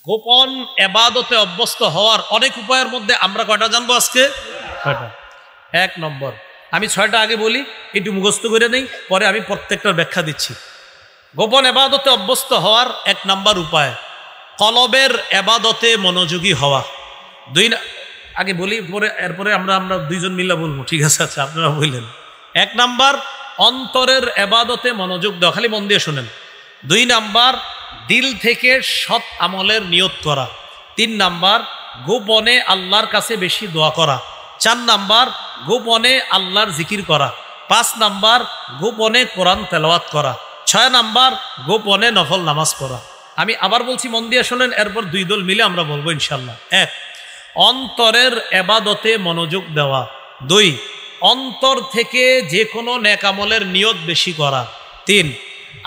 গোপন ইবাদতে অভ্যস্ত হওয়ার অনেক উপায়ের মধ্যে আমরা কয়টা জানবো আজকে? 6টা। 1 নম্বর, আমি 6টা আগে বলি, একটু মুখস্থ করে নেই, পরে আমি প্রত্যেকটার ব্যাখ্যা দিচ্ছি। গোপন ইবাদতে অভ্যস্ত হওয়ার 1 নম্বর উপায় কলবের ইবাদতে মনোযোগী হওয়া। আগে বলি, পরে এরপরে আমরা দুইজন মিলে বলবো, ঠিক আছে? আচ্ছা, আপনারা বললেন। 1 নাম্বার অন্তরের ইবাদতে মনোযোগ দেওয়া, খালি মন দিয়ে শোনেন। 2 নাম্বার দিল থেকে সৎ আমলের নিয়ত করা। 3 নাম্বার গোপনে আল্লাহর কাছে বেশি দোয়া করা। 4 নাম্বার গোপনে আল্লাহর জিকির করা। 5 নাম্বার গোপনে কোরআন তেলাওয়াত করা। 6 নাম্বার গোপনে নফল নামাজ পড়া। আমি আবার বলছি, মন দিয়ে শোনেন, এরপর 2 দল মিলে আমরা বলবো ইনশাল্লাহ। 1, অন্তরের ইবাদতে মনোযোগ দেওয়া। 2, অন্তর থেকে যে কোনো নেক আমলের নিয়ত বেশি করা। 3,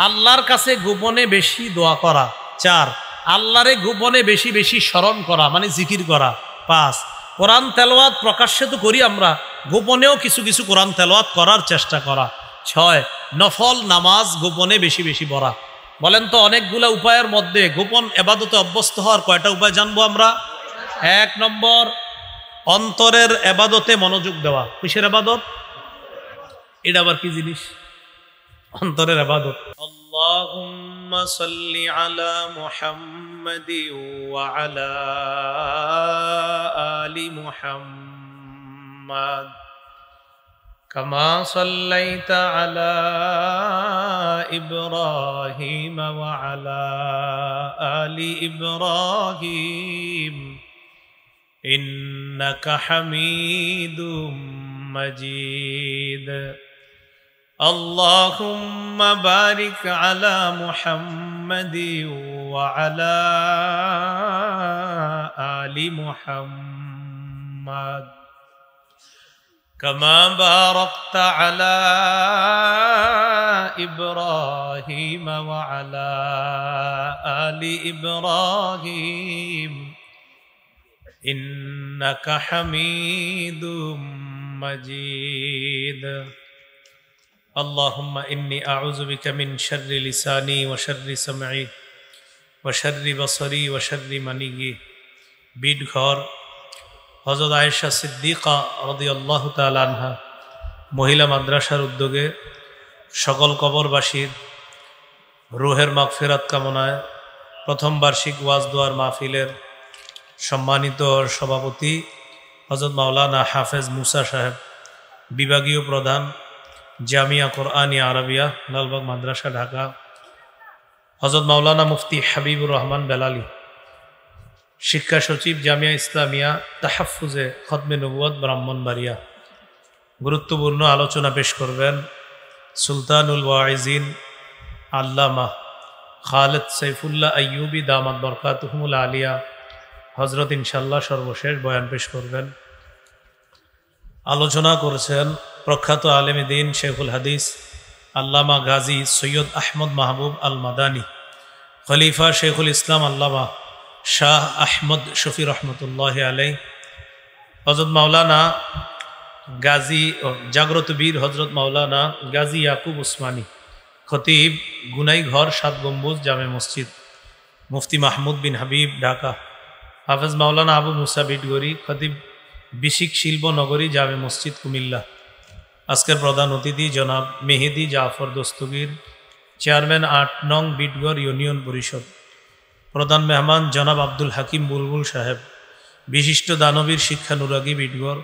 আল্লাহর কাছে গোপনে বেশি দোয়া করা। 4, আল্লাহরে গোপনে বেশি বেশি স্মরণ করা, মানে জিকির করা। 5, কোরআন তেলাওয়াত প্রকাশ্যে তো করি আমরা, গোপনেও কিছু কিছু কোরআন তেলাওয়াত করার চেষ্টা করা। 6, নফল নামাজ গোপনে বেশি বেশি পড়া। বলেন তো, অনেকগুলা উপায়ের মধ্যে গোপন ইবাদতে অভ্যস্ত হওয়ার কয়টা উপায় জানবো আমরা? 1 নম্বর, অন্তরের ইবাদতে মনোযোগ দেওয়া। কিসের ইবাদত? এটা আবার কি জিনিস? অন্তরের ইবাদত। আল্লাহুম্মা সাল্লি আলা মুহাম্মাদি ওয়া আলা আলি মুহাম্মাদ কামা সাল্লাইতা আলা ইব্রাহিম ওয়া আলা আলি ইব্রাহিম ইন্নাকা হামিদুম মাজিদ। আল্লাহুম্মা বারিক আলা মুহাম্মাদি ওয়া আলা আলি মুহাম্মাদ কামা বারাকতা আলা ইব্রাহিম ওয়া আলা আলি ইব্রাহিম ইন্নাকা হামিদুম মাজিদ। আল্লাহুম্মা ইন্নী আউযু বিকা মিন শাররি লিসানি ওয়া শাররি সামঈ ওয়া শাররি বসরি ওয়া শাররি মানিয়্যি। বিটঘর হযরত আয়েশা সিদ্দিকা রাদিয়াল্লাহু তাআলা আনহা মহিলা মাদ্রাসার উদ্যোগে সকল কবরবাসীর রূহের মাগফিরাত কামনায় প্রথম বার্ষিক ওয়াজ দোয়ার মাহফিলের সম্মানিত সভাপতি হযরত মাওলানা হাফেজ মুসা সাহেব, বিভাগীয় প্রধান জামিয়া কোরআনিয়া আরবিয়া লালবাগ মাদ্রাসা ঢাকা, হযরত মাওলানা মুফতি হাবিবুর রহমান বেলালী, শিক্ষা সচিব জামিয়া ইসলামিয়া তাহাফুজে খতমে নবুয়ত ব্রাহ্মণবাড়িয়া। গুরুত্বপূর্ণ আলোচনা পেশ করবেন সুলতানুল ওয়াইজিন আল্লামা খালেদ সাইফুল্লাহ আইয়ুবী দামাত বরকাতুহুমুল আলিয়া হজরত। ইনশাল্লাহ সর্বশেষ বয়ান পেশ করবেন। আলোচনা করেছেন প্রখ্যাত আলেম দ্বীন শেখুল হাদিস আল্লামা গাজী সৈয়দ আহমদ মাহবুব আল মাদানী, খলিফা শেখুল ইসলাম আল্লামা শাহ আহমদ শফি রহমতুল্লাহ আলাই, হজরত মাওলানা গাজী জাগ্রত বীর হজরত মাওলানা গাজী ইয়াকুব উসমানী, খতিব গুনাই ঘর 7 গম্বুজ জামে মসজিদ, মুফতি মাহমুদ বিন হাবিব ঢাকা, হাফেজ মাওলানা আবু মুসা বিটগরি, খতিব বিশিক শিল্প নগরী জামে মসজিদ কুমিল্লা। আজকের প্রধান অতিথি জনাব মেহেদি জাফর দস্তগীর, চেয়ারম্যান 8 নং বিটগড় ইউনিয়ন পরিষদ। প্রধান মেহমান জনাব আব্দুল হাকিম বুলবুল সাহেব, বিশিষ্ট দানবীর শিক্ষানুরাগী বিটগড়।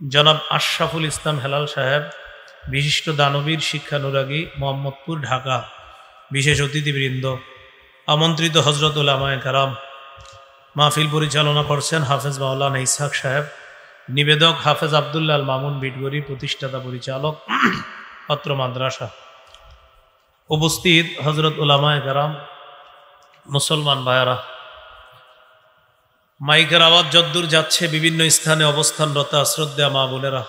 জনাব আশরাফুল ইসলাম হেলাল সাহেব, বিশিষ্ট দানবীর শিক্ষানুরাগী মোহাম্মদপুর ঢাকা। বিশেষ অতিথিবৃন্দ, আমন্ত্রিত হজরত উলামায়ে কেরাম। মাহফিল পরিচালনা করছেন হাফেজ মাওলানা ইসহাক সাহেব, নিবেদক হাফেজ আবদুল্লাহ আল মামুন বিটগড়ি, প্রতিষ্ঠাতা পরিচালক অত্র মাদ্রাসা। উপস্থিত হজরত উলামায়ে কেরাম, মুসলমান ভাইয়ারা, মাইকের আওয়াজ যদ্দূর যাচ্ছে বিভিন্ন স্থানে অবস্থানরত শ্রদ্ধা মা বোনেরা,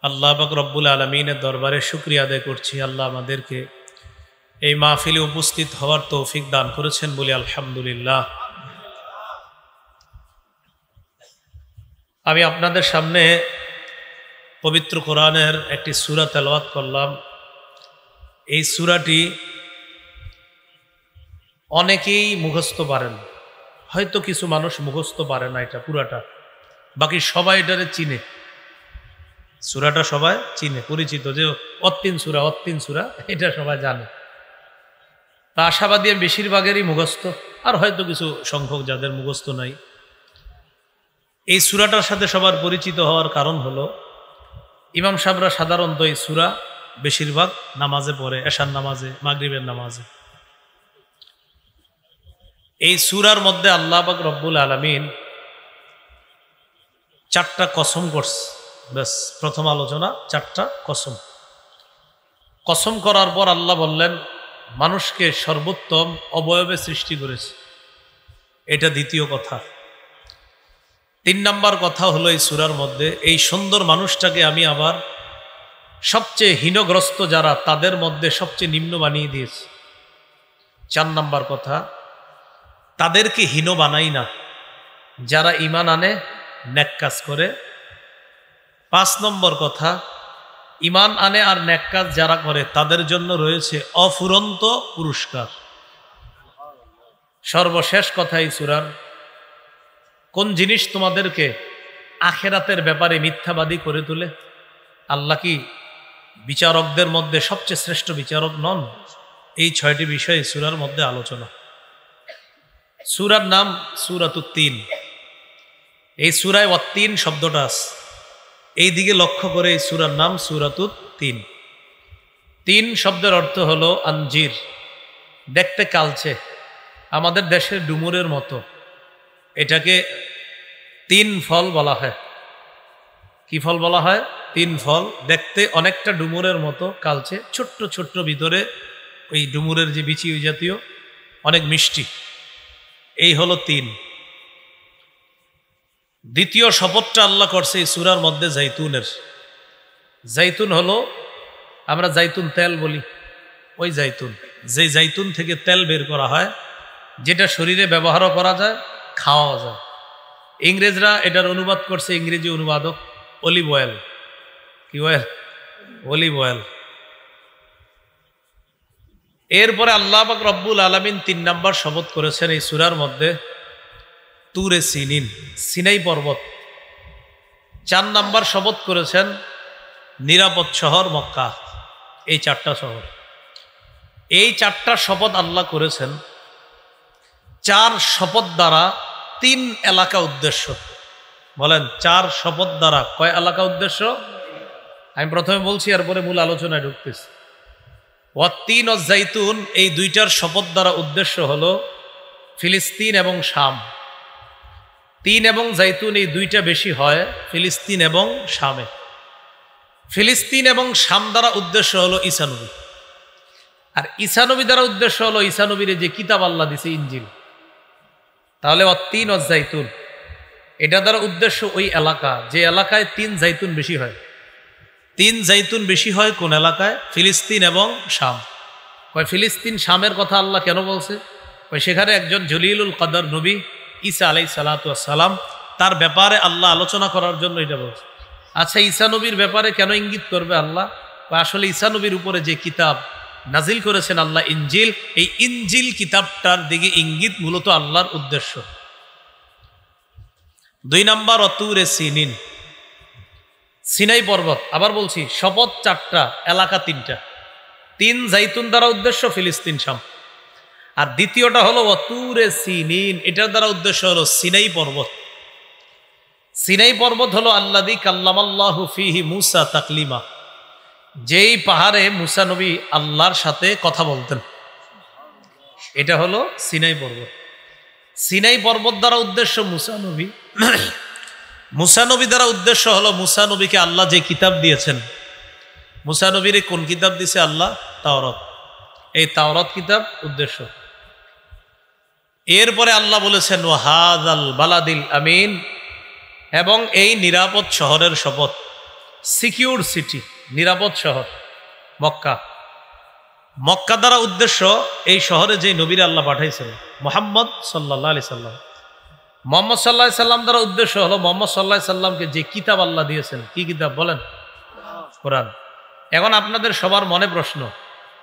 আল্লাহ পাক রব্বুল আলামিনের দরবারে শুকরিয়া আদায় করছি। আল্লাহ আমাদেরকে এই মাহফিলে উপস্থিত হওয়ার তৌফিক দান করেছেন বলে আলহামদুলিল্লাহ। আমি আপনাদের সামনে পবিত্র কোরআনের একটি সূরা তেলাওয়াত করলাম। এই সূরাটি অনেকেই মুখস্থ পারেন, হয়তো কিছু মানুষ মুখস্থ পারে না এটা পুরাটা, বাকি সবাই এটারে চিনে, সূরাটা সবাই চিনে, পরিচিত, যে অত্তিন সূরা এটা সবাই জানে। তা আশাবাদী বেশিরভাগেরই মুখস্থ, আর হয়তো কিছু সংখ্যক যাদের মুখস্থ নাই। এই সূরাটার সাথে সবার পরিচিত হওয়ার কারণ হলো ইমাম সাহেবরা সাধারণত এই সূরা বেশিরভাগ নামাজে পড়ে, এশার নামাজে, মাগরিবের নামাজে। এই সূরার মধ্যে আল্লাহ পাক রব্বুল আলামিন 4টা কসম করছে। ব্যাস, প্রথম আলোচনা 4টা কসম। কসম করার পর আল্লাহ বললেন মানুষকে সর্বোত্তম অবয়বে সৃষ্টি করেছে, এটা দ্বিতীয় কথা। 3 নম্বর কথা হলো এই সূরার মধ্যে এই সুন্দর মানুষটাকে আমি আবার সবচেয়ে হীনগ্রস্ত যারা তাদের মধ্যে সবচেয়ে নিম্ন বানিয়ে দিয়েছি। 4 নম্বর কথা, তাদেরকে হীন বানাই না যারা ঈমান আনে, নেক কাজ করে। 5 নম্বর কথা, ঈমান আনে আর নেক কাজ যারা করে তাদের জন্য রয়েছে অফুরন্ত পুরস্কার। সর্বশেষ কথা এই সূরার, কোন জিনিস তোমাদেরকে আখেরাতের ব্যাপারে মিথ্যাবাদী করে তোলে? আল্লাহ কি বিচারকদের মধ্যে সবচেয়ে শ্রেষ্ঠ বিচারক নন? এই 6টি বিষয় সূরার মধ্যে আলোচনা। সূরার নাম সূরাতুত তিন। এই সূরায় ওয়াত-তিন শব্দটা আছে, এই দিকে লক্ষ্য করে এই সূরার নাম সূরাতুত তিন। 3 শব্দের অর্থ হলো আঞ্জির, দেখতে কালচে, আমাদের দেশের ডুমুরের মতো। এটাকে 3 ফল বলা হয়। কি ফল বলা হয়? 3 ফল। দেখতে অনেকটা ডুমুরের মতো, কালচে, ছোট্ট ছোট্ট, ভিতরে ওই ডুমুরের যে বিচি ওই জাতীয়, অনেক মিষ্টি। এই হলো 3। দ্বিতীয় শপথটা আল্লাহ করছে এই সূরার মধ্যে জাইতুনের। জাইতুন হলো, আমরা জাইতুন তেল বলি, ওই জাইতুন, যে জাইতুন থেকে তেল বের করা হয়, যেটা শরীরে ব্যবহারও করা যায়, খাওয়া যায়। ইংরেজরা এটার অনুবাদ করছে, ইংরেজি অনুবাদক, অলিভ অয়েল। কি অয়েল? Olive oil. এরপরে আল্লাহ পাক রব্বুল আলামিন 3 নম্বর শপথ করেছেন এই সূরার মধ্যে, তুরে সিনিন, সিনাই পর্বত। 4 নম্বর শপথ করেছেন নিরাপদ শহর মক্কা। এই 4টা শহর, এই 4টা শপথ আল্লাহ করেছেন। 4 শপথ দ্বারা 3 এলাকা উদ্দেশ্য। বলেন 4 শপথ দ্বারা কয় এলাকা উদ্দেশ্য? আমি প্রথমে বলছি, এরপরে মূল আলোচনায় ঢুকতেছি। ওয়াত-তিন ও জাইতুন, এই 2টার শপথ দ্বারা উদ্দেশ্য হলো ফিলিস্তিন এবং শাম। 3 এবং জাইতুন এই 2টা বেশি হয় ফিলিস্তিন এবং শামে। ফিলিস্তিন এবং শাম দ্বারা উদ্দেশ্য হলো ঈসা নবী, আর ঈসা নবী দ্বারা উদ্দেশ্য হলো ঈসা নবীর যে কিতাব আল্লাহ দিছে, ইনজিল। তাহলে ওয়াত-তিন ও জাইতুন, এটা দ্বারা উদ্দেশ্য ওই এলাকা যে এলাকায় 3 জাইতুন বেশি হয়। 3 জাইতুন বেশি হয় কোন এলাকায়? ফিলিস্তিন এবং শাম। কয় ফিলিস্তিন শামের কথা আল্লাহ কেন বলছে? কয় সেখানে একজন জলিলুল কদর নবী ঈসা আলাইহিস সালাতু ওয়াস সালাম, তার ব্যাপারে আল্লাহ আলোচনা করার জন্য এটা বলছে। আচ্ছা, ঈসা নবীর ব্যাপারে কেন ইঙ্গিত করবে আল্লাহ? আসলে ঈসা নবীর উপরে যে কিতাব নাজিল করেছেন আল্লাহ, ইনজিল, এই ইনজিল কিতাবটার দিকে ইঙ্গিত মূলত আল্লাহর উদ্দেশ্য। 2 নম্বর অতুরে সিনিন, সিনাই পর্বত। আবার বলছি, শপথ 4টা, এলাকা 3টা। 3 জাইতুন দ্বারা উদ্দেশ্য ফিলিস্তিন শাম, আর দ্বিতীয়টা হলো অতুরে সিনিন, এটার দ্বারা উদ্দেশ্য হলো সিনাই পর্বত। সিনাই পর্বত হলো আল্লাযী কাল্লামাল্লাহু ফীহি মূসা তাকলিমা, যেই পাহাড়ে মূসা নবী আল্লাহর সাথে কথা বলতেন, এটা হলো সিনাই পর্বত। সিনাই পর্বত দ্বারা উদ্দেশ্য মূসা নবী। মূসা নবী দ্বারা উদ্দেশ্য হলো মূসা নবীকে আল্লাহ যে কিতাব দিয়েছেন। মূসা নবীর কোন কিতাব দিছে আল্লাহ? তাওরাত। এই তাওরাত কিতাব উদ্দেশ্য। এরপরে আল্লাহ বলেছেন ওয়াহাযাল বালাদিল আমিন, এবং এই নিরাপদ শহরের শপথ। সিকিউর সিটি, নিরাপদ শহর মক্কা। মক্কা দ্বারা উদ্দেশ্য এই শহরে যে নবীর আল্লাহ পাঠাইছেন মুহাম্মদ সাল্লাল্লাহু আলাইহি সাল্লাম। মুহাম্মদ সাল্লাল্লাহু আলাইহি সাল্লাম দ্বারা উদ্দেশ্য হলো মুহাম্মদ সাল্লাল্লাহু আলাইহি সাল্লামকে যে কিতাব আল্লাহ দিয়েছেন। কি কিতাব বলেন? কোরআন। এখন আপনাদের সবার মনে প্রশ্ন,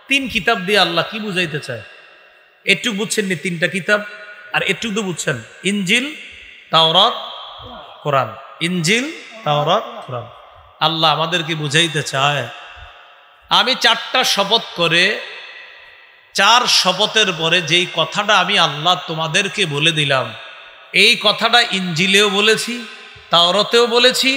3 কিতাব দিয়ে আল্লাহ কি বুঝাইতে চায়? একটু বুঝছেন নি? 3টা কিতাব। আর একটু তো বুঝছেন, ইনজিল, তাওরাত, কোরআন। ইনজিল, তাওরাত, কোরআন। আল্লাহ আমাদেরকে বুঝাইতে চায়, আমি 4টা শপথ করে 4 শপথের পরে যেই কথাটা আমি আল্লাহ তোমাদেরকে বলে দিলাম, এই কথাটা ইনজিলেও বলেছি, তাওরাতেও বলেছি,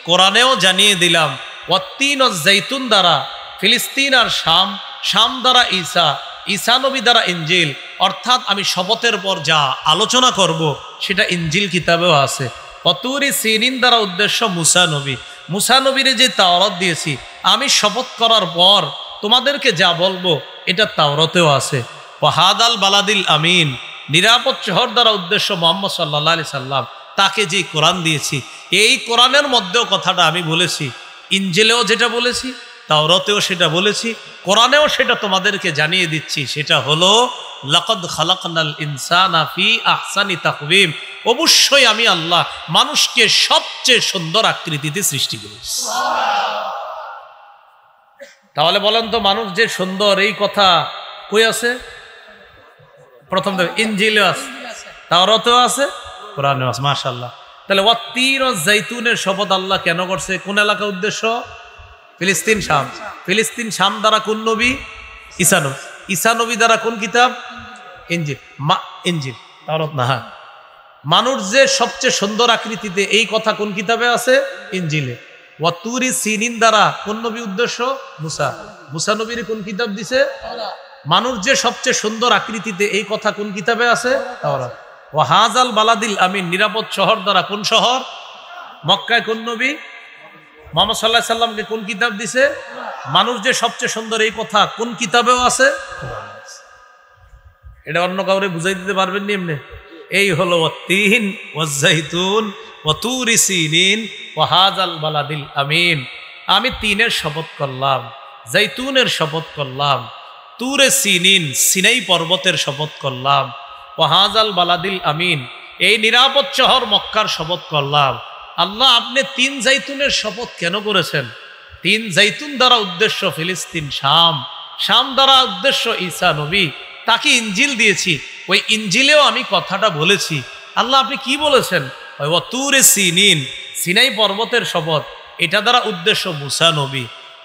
কোরআনেও জানিয়ে দিলাম। ওয়াত্তিন ও জৈতুন দ্বারা ফিলিস্তিন আর শাম, শাম দ্বারা ঈসা, ঈসা নবী দ্বারা ইনজিল। অর্থাৎ আমি শপথের পর যা আলোচনা করব সেটা ইনজিল কিতাবেও আছে। অতুরি সিনিন দ্বারা উদ্দেশ্য মুসা নবী, মুসা নবীরে যে তাওরাত দিয়েছি, আমি শপথ করার পর তোমাদেরকে যা বলবো এটা তাওরাতেও আছে। ওয়াহাদাল বালাদিল আমিন, নিরাপদ শহর দ্বারা উদ্দেশ্য মুহাম্মদ সাল্লাল্লাহু আলাইহি সাল্লাম, তাকে যে কোরআন দিয়েছি, এই কোরআনের মধ্যেও কথাটা আমি বলেছি। ইনজিলেও যেটা বলেছি, তাওরাতেও সেটা বলেছি, কোরআনেও সেটা তোমাদেরকে জানিয়ে দিচ্ছি। সেটা হলো লাকাদ খালাকনাল ইনসানা ফি আহসানি তাকওয়িম, অবশ্যই আমি আল্লাহ মানুষকে সবচেয়ে সুন্দর আকৃতিতে সৃষ্টি করেছি। তাহলে বলেন তো, মানুষ যে সুন্দর এই কথা কই আছে? প্রথম ইনজিলেও আছে, তাওরাতেও আছে, কোরআনেও আছে। মাশাআল্লাহ। তাহলে ওয়াত্তিন ও জৈতুনের শপথ আল্লাহ কেন করছে? কোন এলাকা উদ্দেশ্য? ফিলিস্তিন, শাম। ফিলিস্তিন, শাম দ্বারা কোন নবী? ঈসা নবী। ঈসা নবী দ্বারা কোন কিতাব? ইনজিল। ইনজিল, তাওরাত না। হ্যাঁ, মানুষ যে সবচেয়ে সুন্দর আকৃতিতে, এই কথা কোন কিতাবে আছে? ইনজিলে। ওয়াতুরি সিনিন দ্বারা কোন নবী উদ্দেশ্য? মুসা। মুসা নবীর কোন কিতাব দিছে? মানুষ যে সবচেয়ে সুন্দর আকৃতিতে, এই কথা কোন কিতাবে আছে? তাওরাত। ওয়াহাজাল বালাদিল আমিন, নিরাপদ শহর দ্বারা কোন শহর? মক্কায় কোন নবী? মুহাম্মদ সাল্লাল্লাহু আলাইহি সাল্লামকে কোন কিতাব দিছে? মানুষ যে সবচেয়ে সুন্দর, এই কথা কোন কিতাবেও আছে? এটা অন্য কাউরে বুঝাই দিতে পারবেন নি এমনি? এই হলো ওয়াত্তিন ওয়াজ্জাইতুন ওয়াতুরি সিনিন ওয়াহাজাল বালাদিল আমিন। আমি 3-এর শপথ করলাম, জাইতুনের শপথ করলাম, তুরে সিনিন, সিনাই পর্বতের শপথ করলাম, ওয়াহাজাল বালাদিল আমিন, এই নিরাপদ শহর মক্কার শপথ করলাম। আল্লাহ, আপনি 3 জাইতুনের শপথ কেন করেছেন? 3 জাইতুন দ্বারা উদ্দেশ্য ফিলিস্তিন, শাম, শাম দ্বারা উদ্দেশ্য ঈসা নবী, তাকে ইনজিল দিয়েছি, ওই ইনজিলেও আমি কথাটা বলেছি। আল্লাহ, আপনি কি বলেছেন? ওয়াতুরে সিনিন, সিনাই পর্বতের শপথ, এটা দ্বারা উদ্দেশ্য মুসা নবী,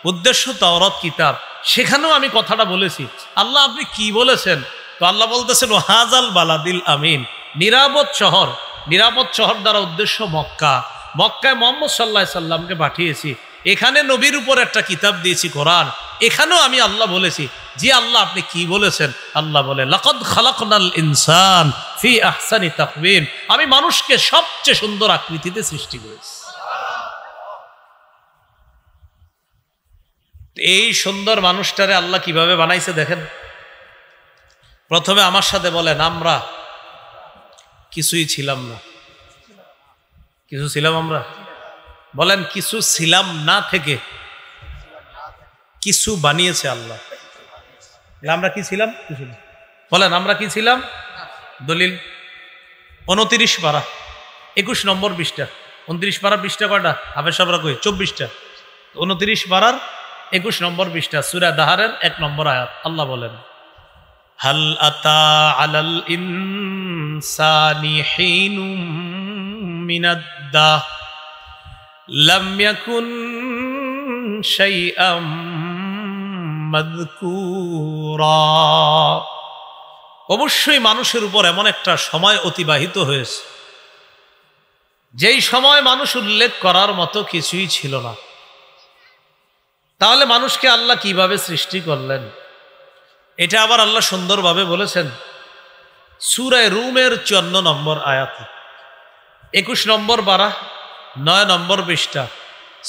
উদ্দেশ্য তাওরাত কিতাব, সেখানেও আমি কথাটা বলেছি। আল্লাহ, আপনি কি বলেছেন? তো আল্লাহ বলতেছেন ওয়াহাজাল বালাদিল আমিন, নিরাপদ শহর, নিরাপদ শহর দ্বারা উদ্দেশ্য মক্কা, মক্কায় মুহাম্মদ সাল্লাল্লাহু আলাইহি সাল্লামকে পাঠিয়েছি, এখানে নবীর উপর একটা কিতাব দিয়েছি কোরআন, এখানেও আমি আল্লাহ বলেছি। জি আল্লাহ, আপনি কি বলেছেন? আল্লাহ বলে লাকাদ খালাকনাল ইনসান ফি আহসানি তাকওয়িম, আমি মানুষকে সবচেয়ে সুন্দর আকৃতিতে সৃষ্টি করেছি। এই সুন্দর মানুষটারে আল্লাহ কিভাবে বানাইছে দেখেন। প্রথমে আমার সাথে বলেন, আমরা কিছুই ছিলাম না। কিছু ছিলাম আমরা? বলেন, কিছু ছিলাম না থেকে কিছু বানিয়েছে আল্লাহ। আমরা কি ছিলাম? কিছু না। বলেন, আমরা কি ছিলাম? দলিল 29 পারা 21 নম্বর পৃষ্ঠা। 29 পারা পৃষ্ঠা কয়টা? হাফেজ সাহেবরা কই 24টা। 29 পারার 21 নম্বর পৃষ্ঠা, সূরা দাহারের 1 নম্বর আয়াত। আল্লাহ বলেন, হাল আতা আলাল ইনসানি হিনুম মিনাদ্দা লাম ইয়াকুন শাইআম মাযকুরা। অবশ্যই মানুষের উপর এমন একটা সময় অতিবাহিত হয়েছে, যেই সময় মানুষ উল্লেখ করার মতো কিছুই ছিল না। তাহলে মানুষকে আল্লাহ কিভাবে সৃষ্টি করলেন? এটা আবার আল্লাহ সুন্দরভাবে বলেছেন সূরা রুমের 54 নম্বর আয়াতে, 21 নম্বর পারা 9 নম্বর পৃষ্ঠা,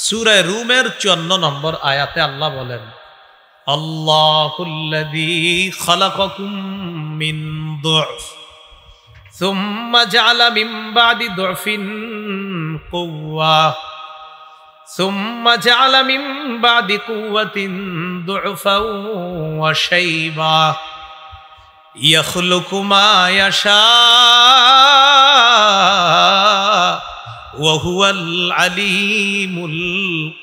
সূরা রুমের 54 নম্বর আয়াতে আল্লাহ বলেন, আল্লাহুল্লাযী খালাকাকুম মিন দু'ফ সুম্মা জাআলা মিন বা'দি দু'ফিন কুওয়া সুম্মা জাআলা মিন বা'দি কুওয়াতিন দু'ফান ওয়া শাইবা ইয়াখলুকু মা ইয়াশা ওয়া হুয়াল আলিমুল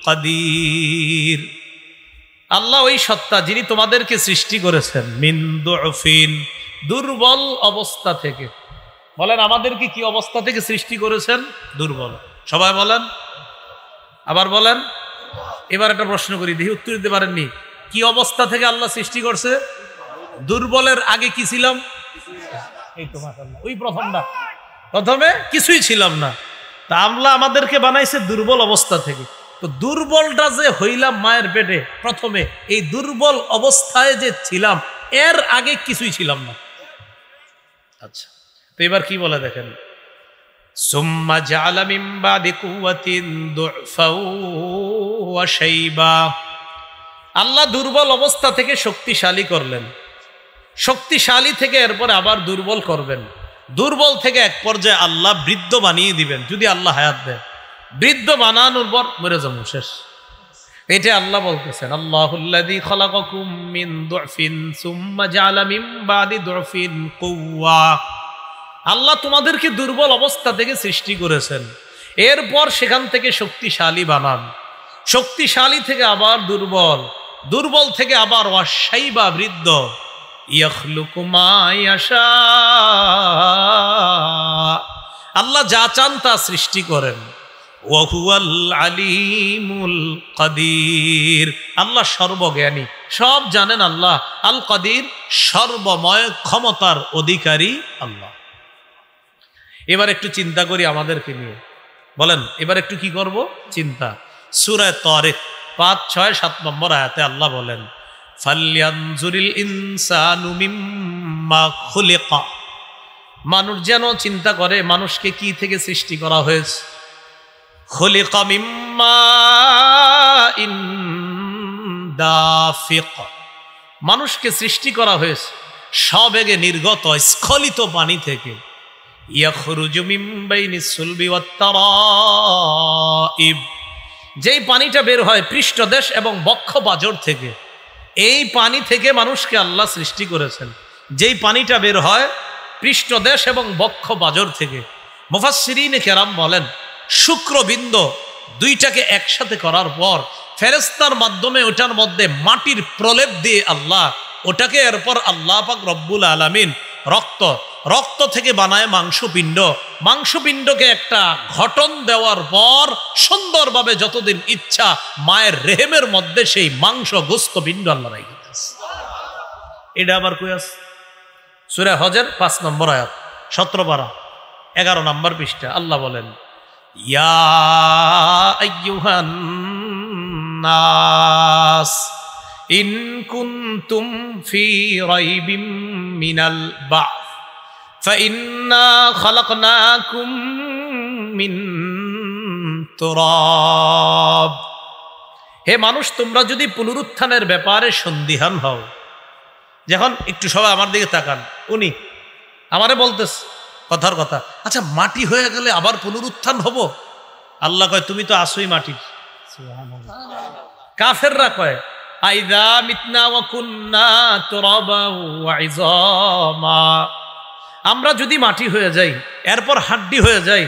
কাদির। আল্লাহ ওই সত্তা যিনি তোমাদেরকে সৃষ্টি করেছেন মিন দুফিন, দুর্বল অবস্থা থেকে। বলেন আমাদেরকে কি অবস্থা থেকে সৃষ্টি করেছেন? দুর্বল। সবাই বলেন, আবার বলেন। এবার একটা প্রশ্ন করি, দেখি উত্তর দিতে পারেননি। কি অবস্থা থেকে আল্লাহ সৃষ্টি করছে? দুর্বলের আগে কি ছিলাম? এই তো মাশাআল্লাহ, ওই প্রথমে কিছুই ছিলাম না। তা আল্লাহ আমাদেরকে বানাইছে দুর্বল অবস্থা থেকে। তো দুর্বলটা যে হইলাম মায়ের পেটে প্রথমে, এই দুর্বল অবস্থায় যে ছিলাম এর আগে কিছুই ছিলাম না। আচ্ছা, তো এবার কি বলে দেখেন, সুম্মা জাআলা মিন বাদি কুওয়াতিন দুফাও ওয়া শাইবা। আল্লাহ দুর্বল অবস্থা থেকে শক্তিশালী করলেন, শক্তিশালী থেকে এরপরে আবার দুর্বল করবেন, দুর্বল থেকে এক পর্যায়ে আল্লাহ বৃদ্ধ বানিয়ে দিবেন যদি আল্লাহ হায়াত দেয়। বৃদ্ধ বানানোর পর মরে যাবো, শেষ। এটা আল্লাহ বলতেছেন, আল্লাহুল্লাযী খালাকাকুম মিন দুফিন সুম্মা জাআলা মিন বাদি দুফিন কুওয়া। আল্লাহ তোমাদেরকে দুর্বল অবস্থা থেকে সৃষ্টি করেছেন, এরপর সেখান থেকে শক্তিশালী বানান, শক্তিশালী থেকে আবার দুর্বল, দুর্বল থেকে আবার ওয়াশাইবা বৃদ্ধ। ইয়াখলুকু মা ইয়াশা, আল্লাহ যা চান তা সৃষ্টি করেন। ওয়া হুয়াল আলিমুল কাদির, আল্লাহ সর্বজ্ঞানী, সব জানেন আল্লাহ। আল কাদির, সর্বময় ক্ষমতার অধিকারী আল্লাহ। এবার একটু চিন্তা করি আমাদেরকে নিয়ে, বলেন এবার একটু কি করব? চিন্তা। সূরা তারিক ৫, ৬, ৭ নম্বর আয়াতে আল্লাহ বলেন, ফালয়ানজুরিল ইনসানু মিম্মা খুলিকা। মানুষ যেন চিন্তা করে মানুষকে কি থেকে সৃষ্টি করা হয়েছে। খুলিকা মিম্মা ইন দাফিক, মানুষকে সৃষ্টি করা হয়েছে সবেগে নির্গত স্খলিত পানি থেকে। ইয়াখরুজু মিন বাইনিস সুলবি ওয়াত তারাইব, যেই পানিটা বের হয় পৃষ্ঠদেশ এবং বক্ষ পাঁজর থেকে, এই পানি থেকে মানুষকে আল্লাহ সৃষ্টি করেছেন। যেই পানিটা বের হয় পৃষ্ঠদেশ এবং বক্ষ পাঁজর থেকে, মুফাসসিরিনে কেরাম বলেন শুক্রবিন্দ দুইটাকে একসাথে করার পর ফেরেশতার মাধ্যমে ওটার মধ্যে মাটির প্রলেপ দিয়ে আল্লাহ ওটাকে এরপর আল্লাহ পাক রব্বুল আলামিন রক্ত থেকে বানায় মাংসপিণ্ড, মাংসপিণ্ডকে একটা ঘটন দেওয়ার পর সুন্দরভাবে যতদিন ইচ্ছা মায়ের রেহেমের মধ্যে সেই মাংস গোস্ত পিণ্ড আল্লাহ রাখে। এটা আবার কই আছে? সূরা হজের ৫ নম্বর আয়াত, ১৭ পারা 11 নম্বর পৃষ্ঠা। আল্লাহ বলেন, ইয়া আইয়ুহান নাস ইন কুনতুম ফি রাইবিম মিনাল বা'থ ফাইন্না খালাকনাকুম মিন তুরাব। হে মানুষ, তোমরা যদি পুনরুত্থানের ব্যাপারে সন্দিহান হও, যখন একটু সবাই আমার দিকে তাকান, উনি আমারে বলতেছে কথার কথা, আচ্ছা মাটি হয়ে গেলে আবার পুনরুত্থান হব? আল্লাহ কয় তুমি তো আসোই মাটি। কাফেররা কয় আইযা মিতনা ওয়া কুন্না তুরাবা ওয়া ইযামা, আমরা যদি মাটি হয়ে যাই এরপর হাড্ডি হয়ে যাই,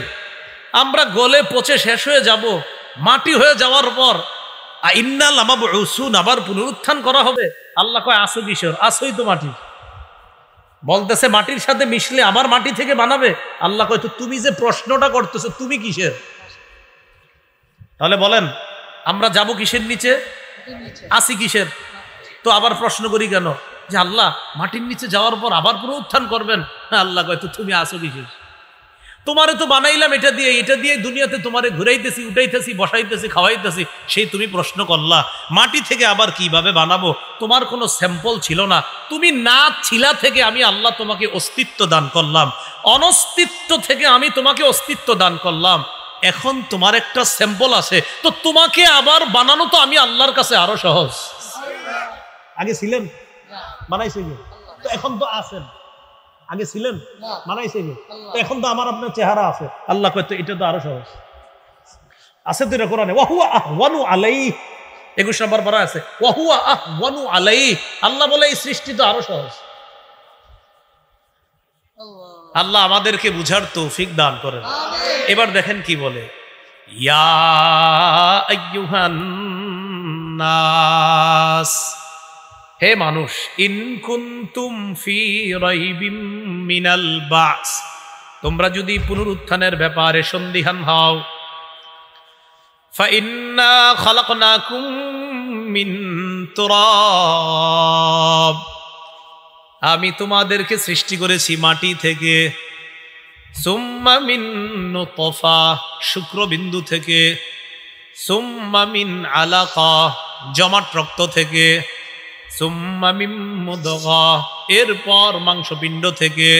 আমরা গলে পচে শেষ হয়ে যাব, মাটি হয়ে যাওয়ার পর ইন্না লামাবউসুন, আবার পুনরুত্থান করা হবে। আল্লাহ কয় আসো কিশোর, আসোই তো মাটি। বলতেছে মাটির সাথে মিশলে আবার মাটি থেকে বানাবে। আল্লাহ কয় তো তুমি যে প্রশ্নটা করতেছো তুমি কিসের? তাহলে বলেন আমরা যাব কিসের নিচে? আসি কিসের? তো আবার প্রশ্ন করি কেন যে আল্লাহ মাটির নিচে যাওয়ার পর আবার পুনরুত্থান করবেন? আল্লাহ কয় তো তুমি আসো কিসের? তোমারে তো বানাইলাম এটা দিয়ে দুনিয়াতে তোমারে ঘুরাইতেছি, উঠাইতেছি, বসাইতেছি, খাওয়াইতেছি, সেই তুমি প্রশ্ন করলা মাটি থেকে আবার কিভাবে বানাবো? তোমার কোনো স্যাম্পল ছিল না, তুমি না ছিলা থেকে আমি আল্লাহ তোমাকে অস্তিত্ব দান করলাম, অনস্তিত্ব থেকে আমি তোমাকে অস্তিত্ব দান করলাম, এখন তোমার একটা স্যাম্পল আছে, তো তোমাকে আবার বানানো তো আমি আল্লাহর কাছে আরো সহজ। আগে ছিলেন বানাইছে, তো এখন তো আছেন, আগে ছিলেন বানাইছে, তো এখন তো আমার আপনার চেহারা আছে। আল্লাহ কয় তো এটা তো আরো সহজ আছে। তো এটা কোরআনে ওয়া হুয়া আহওয়ানু আলাইহি 21 নম্বর পারা আছে, ওয়া হুয়া আহওয়ানু আলাইহি। আল্লাহ বলে এই সৃষ্টি তো আরো সহজ। আল্লাহ আমাদেরকে বুঝার তৌফিক দান করেন। এবার দেখেন কি বলে, ইয়া আইয়ুহান নাস, হে মানুষ, ইন কুনতুম ফি রাইবিম মিনাল বাস, তোমরা যদি পুনরুত্থানের ব্যাপারে সন্দিহান হও, ফাইন্না খালাকনাকুম মিন তুরাব, আমি তোমাদেরকে সৃষ্টি করেছি মাটি থেকে, সুম্মা মিন নুতফা, শুক্রবিন্দু থেকে, সুম্মা মিন আলাকা, জমাট রক্ত থেকে, সুম্মা মিন মুদগা, এরপর মাংসপিণ্ড থেকে,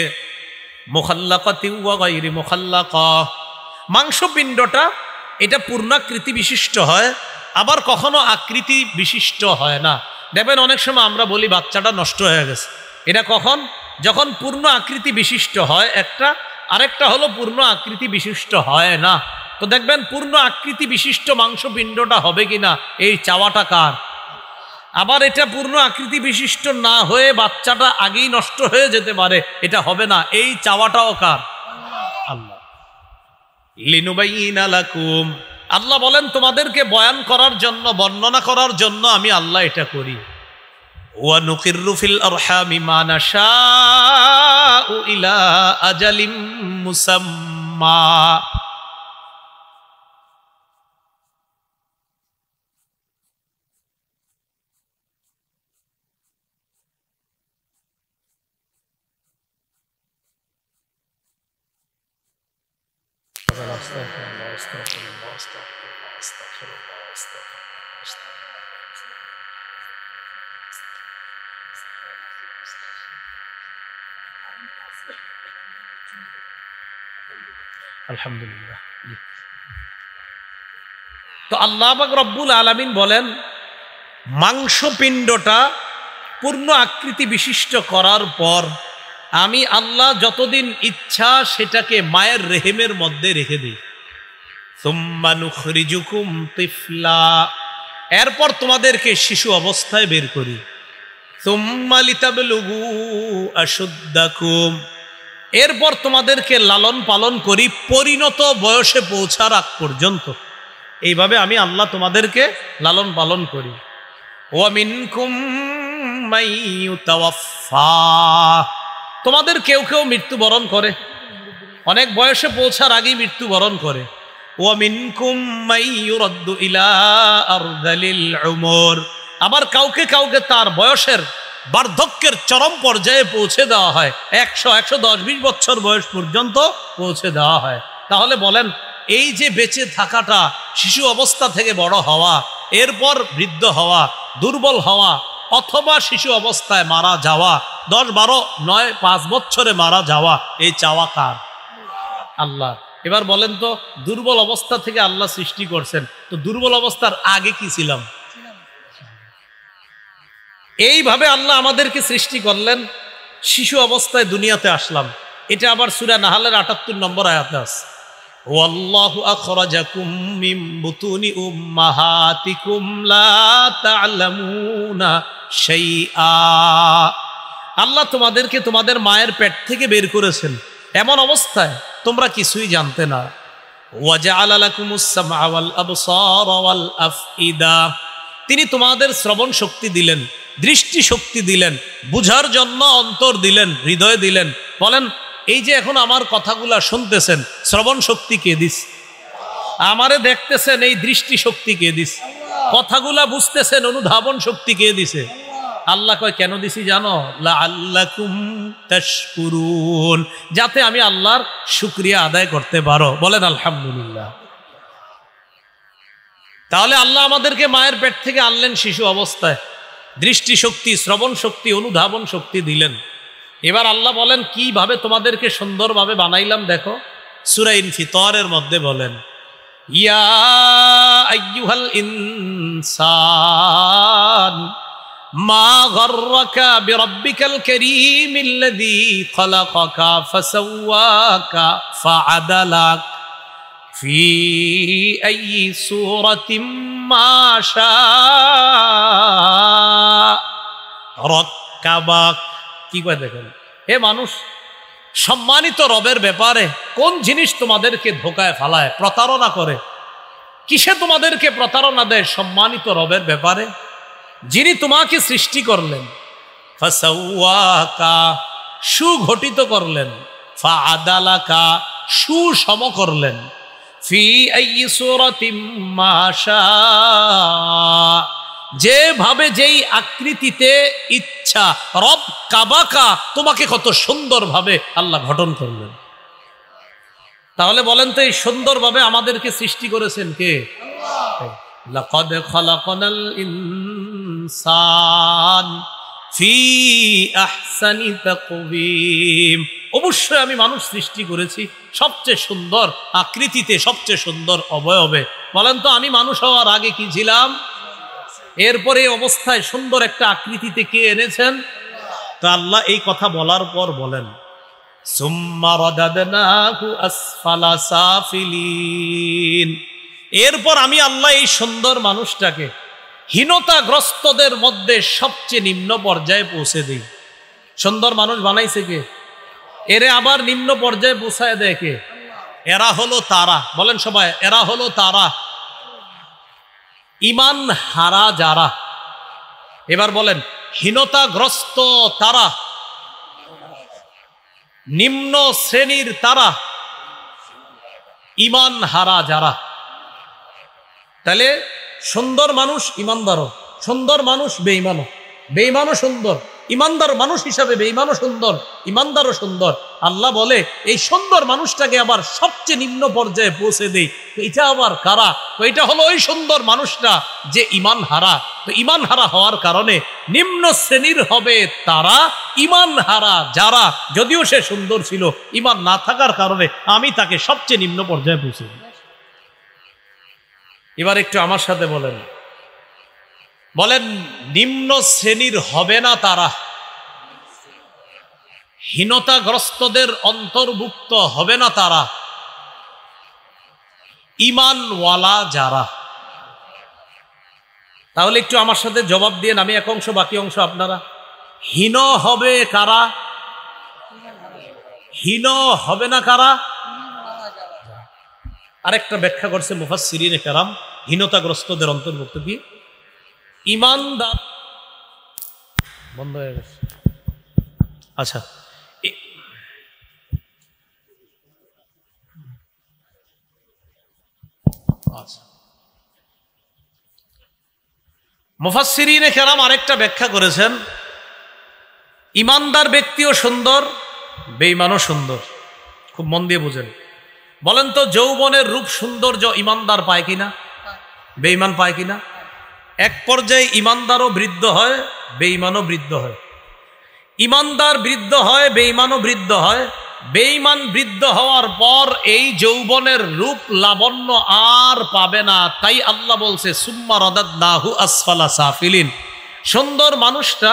মুখাল্লাকাতি ওয়া গায়রি মুখাল্লাকা, মাংসপিণ্ডটা এটা পূর্ণাকৃতি বিশিষ্ট হয়, আবার কখনো আকৃতি বিশিষ্ট হয় না। দেখবেন অনেক সময় আমরা বলি বাচ্চাটা নষ্ট হয়ে গেছে, এটা কখন? যখন পূর্ণ আকৃতি বিশিষ্ট হয় একটা, আরেকটা হলো পূর্ণ আকৃতি বিশিষ্ট হয় না। তো দেখবেন পূর্ণ আকৃতি বিশিষ্ট মাংসপিণ্ডটা হবে কিনা এই চাওয়াটা কার? আবার এটা পূর্ণ আকৃতি বিশিষ্ট না হয়ে বাচ্চাটা আগেই নষ্ট হয়ে যেতে পারে, এটা হবে না, এই চাওয়াটাও কার? আল্লাহ। লিনুবাইয়িনা লাকুম, আল্লাহ বলেন তোমাদেরকে বয়ান করার জন্য, বর্ণনা করার জন্য আমি আল্লাহ এটা করি। ওয়া নুকিররু ফিল আরহামি মা নাশাউ ইলা আজালিম মুসাম্মা, আলহামদুলিল্লাহ। তো আল্লাহ পাক রব্বুল আলামিন বলেন মাংসপিণ্ডটা পূর্ণ আকৃতি বিশিষ্ট করার পর আমি আল্লাহ যতদিন ইচ্ছা সেটাকে মায়ের রেহেমের মধ্যে রেখে দিই। সুম্মা নুখরিজুকুম তিফলা, এরপর তোমাদেরকে শিশু অবস্থায় বের করি। সুম্মা লিতাবলুগু আশুদ্দাকুম, এরপর তোমাদেরকে লালন পালন করি পরিণত বয়সে পৌঁছার আগ পর্যন্ত। এইভাবে আমি আল্লাহ তোমাদেরকে লালন পালন করি। ওয়া মিনকুম মাইয়ুতাওয়াফফা, তোমাদের কেউ কেউ মৃত্যুবরণ করে, অনেক বয়সে পৌঁছার আগেই মৃত্যুবরণ করে। ওয়া মিনকুম মাইয়ুরাদ্দু ইলা আরযালিল উমর, আবার কাউকে কাউকে তার বয়সের বার্ধক্যের চরম পর্যায়ে পৌঁছে দেওয়া হয়, 100, 110, 20 বছর বয়স পর্যন্ত পৌঁছে দেওয়া হয়। তাহলে বলেন এই যে বেঁচে থাকাটা, শিশু অবস্থা থেকে বড় হওয়া, এরপর বৃদ্ধ হওয়া, দুর্বল হওয়া, অথবা শিশু অবস্থায় মারা যাওয়া, 10, 12, 9, 5 বছরে মারা যাওয়া, এই চাওয়া কার? আল্লাহ। এবার বলেন তো দুর্বল অবস্থা থেকে আল্লাহ সৃষ্টি করছেন, তো দুর্বল অবস্থার আগে কি ছিলাম? এইভাবে আল্লাহ আমাদেরকে সৃষ্টি করলেন, শিশু অবস্থায় দুনিয়াতে আসলাম। এটা আবার সূরা নাহলের 78 নম্বর আয়াতে আছে, ওয়াল্লাহু আখরাজাকুম মিন বুতুনি উম্মাহাতিকুম লা তা'লামুনা শাইআ, আল্লাহ তোমাদেরকে তোমাদের মায়ের পেট থেকে বের করেছেন এমন অবস্থায় তোমরা কিছুই জানতে না। ওয়া জাআলা লাকুমুস সামআ ওয়াল আবসারা ওয়াল আফইদা, তিনি তোমাদের শ্রবণ শক্তি দিলেন, দৃষ্টি শক্তি দিলেন, বুঝার জন্য অন্তর দিলেন, হৃদয় দিলেন। বলেন এই যে এখন আমার কথাগুলা শুনতেছেন, শ্রবণ শক্তি কে দিস? আমারে দেখতেছেন, এই দৃষ্টি শক্তি কে দিস? কথাগুলা বুঝতেছেন, অনুধাবন শক্তি কে দিছে? আল্লাহ কয় কেন দিছি জানো? লাআল্লাকুম তাশকুরুন, যাতে আমি আল্লাহর শুকরিয়া আদায় করতে পারো। বলেন আলহামদুলিল্লাহ। তাহলে আল্লাহ আমাদেরকে মায়ের পেট থেকে আনলেন শিশু অবস্থায়, দৃষ্টি শক্তি, শ্রবণ শক্তি, অনুধাবন শক্তি দিলেন। এবার আল্লাহ বলেন কিভাবে তোমাদেরকে সুন্দরভাবে বানাইলাম দেখো। সূরা ইনফিতারের মধ্যে বলেন, ইয়া আইয়ুহাল ইনসান মা গাররাকা বিরাব্বিকাল কারীমিল্লাযী খালাকাকা ফাসাওয়াকা ফাআদালাক ফি আইয়ি সূরাতিম মা শাআ রাক্কাবাক। কি কয় দেখেন, হে মানুষ, সম্মানিত রবের ব্যাপারে কোন জিনিস তোমাদেরকে ধোকায় ফালায়, প্রতারণা করে? কিসে তোমাদেরকে প্রতারণা দেয়? সম্মানিত রবের ব্যাপারে, যিনি তোমাকে সৃষ্টি করলেন, ফাসাওয়াকা সুগঠিত করলেন, ফাআদালাকা সুসম করলেন, ফি আইয়ি সূরাতিম মা শাআ যেভাবে যেই আকৃতিতে ইচ্ছা, রব কাবাকা তোমাকে কত সুন্দরভাবে আল্লাহ গঠন করলেন। তাহলে বলেন তো, এই সুন্দরভাবে আমাদেরকে সৃষ্টি করেছেন কে? লাকাদ খালাকনাল ইনসান ফি আহসানি তাকওয়িম, অবশ্যই আমি মানুষ সৃষ্টি করেছি সবচেয়ে সুন্দর আকৃতিতে, সবচেয়ে সুন্দর অবয়বে। বলেন তো, আমি মানুষ হওয়ার আগে কি ছিলাম? এরপরে এই অবস্থায় সুন্দর একটা আকৃতিতে কে এনেছেন? তো আল্লাহ এই কথা বলার পর বলেন, সুম্মা রাদাদনাহু আসফালা সাফিলিন, এরপর আমি আল্লাহ এই সুন্দর মানুষটাকে হীনতাগ্রস্তদের মধ্যে সবচেয়ে নিম্ন পর্যায়ে পৌঁছে দিই। সুন্দর মানুষ বানাইছে কে? এরে আবার নিম্ন পর্যায়ে পৌঁছায় দেয় কে? এরা হলো তারা। বলেন সবাই, এরা হলো তারা, ইমান হারা যারা। এবার বলেন, হীনতাগ্রস্ত তারা, নিম্ন শ্রেণীর তারা, ইমান হারা যারা। তাহলে সুন্দর মানুষ ইমানদারও, সুন্দর মানুষ বেঈমানও, বেঈমানও সুন্দর, ইমানদার মানুষ হিসাবে বেঈমানও সুন্দর, ইমানদারও সুন্দর। আল্লাহ বলে এই সুন্দর মানুষটাকে আবার সবচেয়ে নিম্ন পর্যায়ে পৌঁছে দেই। এটা আবার কারা? তো এটা হলো ওই সুন্দর মানুষটা যে ইমান হারা। তো ইমান হারা হওয়ার কারণে নিম্ন শ্রেণীর হবে তারা, ইমান হারা যারা, যদিও সে সুন্দর ছিল, ইমান না থাকার কারণে আমি তাকে সবচেয়ে নিম্ন পর্যায়ে পৌঁছে দিই। এবার একটু আমার সাথে বলেন, বলেন নিম্ন শ্রেণীর হবে না তারা, হীনতাগ্রস্তদের অন্তর্ভুক্ত হবে না তারা, ঈমানওয়ালা যারা। তাহলে একটু আমার সাথে জবাব দিয়ে, আমি এক অংশ বাকি অংশ আপনারা। হীন হবে কারা? হীন হবে না কারা? আরেকটা ব্যাখ্যা করছে মুফাসসিরিনে কেরাম হীনতাগ্রস্তদের অন্তর্ভুক্ত কি? ঈমানদার। বন্ধ হয়ে গেছে। আচ্ছা, মুফাসসিরিনে কেরাম আরেকটা ব্যাখ্যা করেছেন, ঈমানদার ব্যক্তিও সুন্দর, বেঈমানও সুন্দর। খুব মন দিয়ে বুঝেন। বলেন তো, যৌবনের রূপ সৌন্দর্য ঈমানদার পায় কিনা? বেঈমান পায় কিনা? এক পর্যায়ে ঈমানদারও বৃদ্ধ হয়, বেঈমানও বৃদ্ধ হয়। ঈমানদার বৃদ্ধ হয়, বেঈমানও বৃদ্ধ হয়। বেঈমান বৃদ্ধ হওয়ার পর এই যৌবনের রূপ লাবণ্য আর পাবে না। তাই আল্লাহ বলছে, সুম্মা রাদাদনাহু আসফালা সাফিলিন। সুন্দর মানুষটা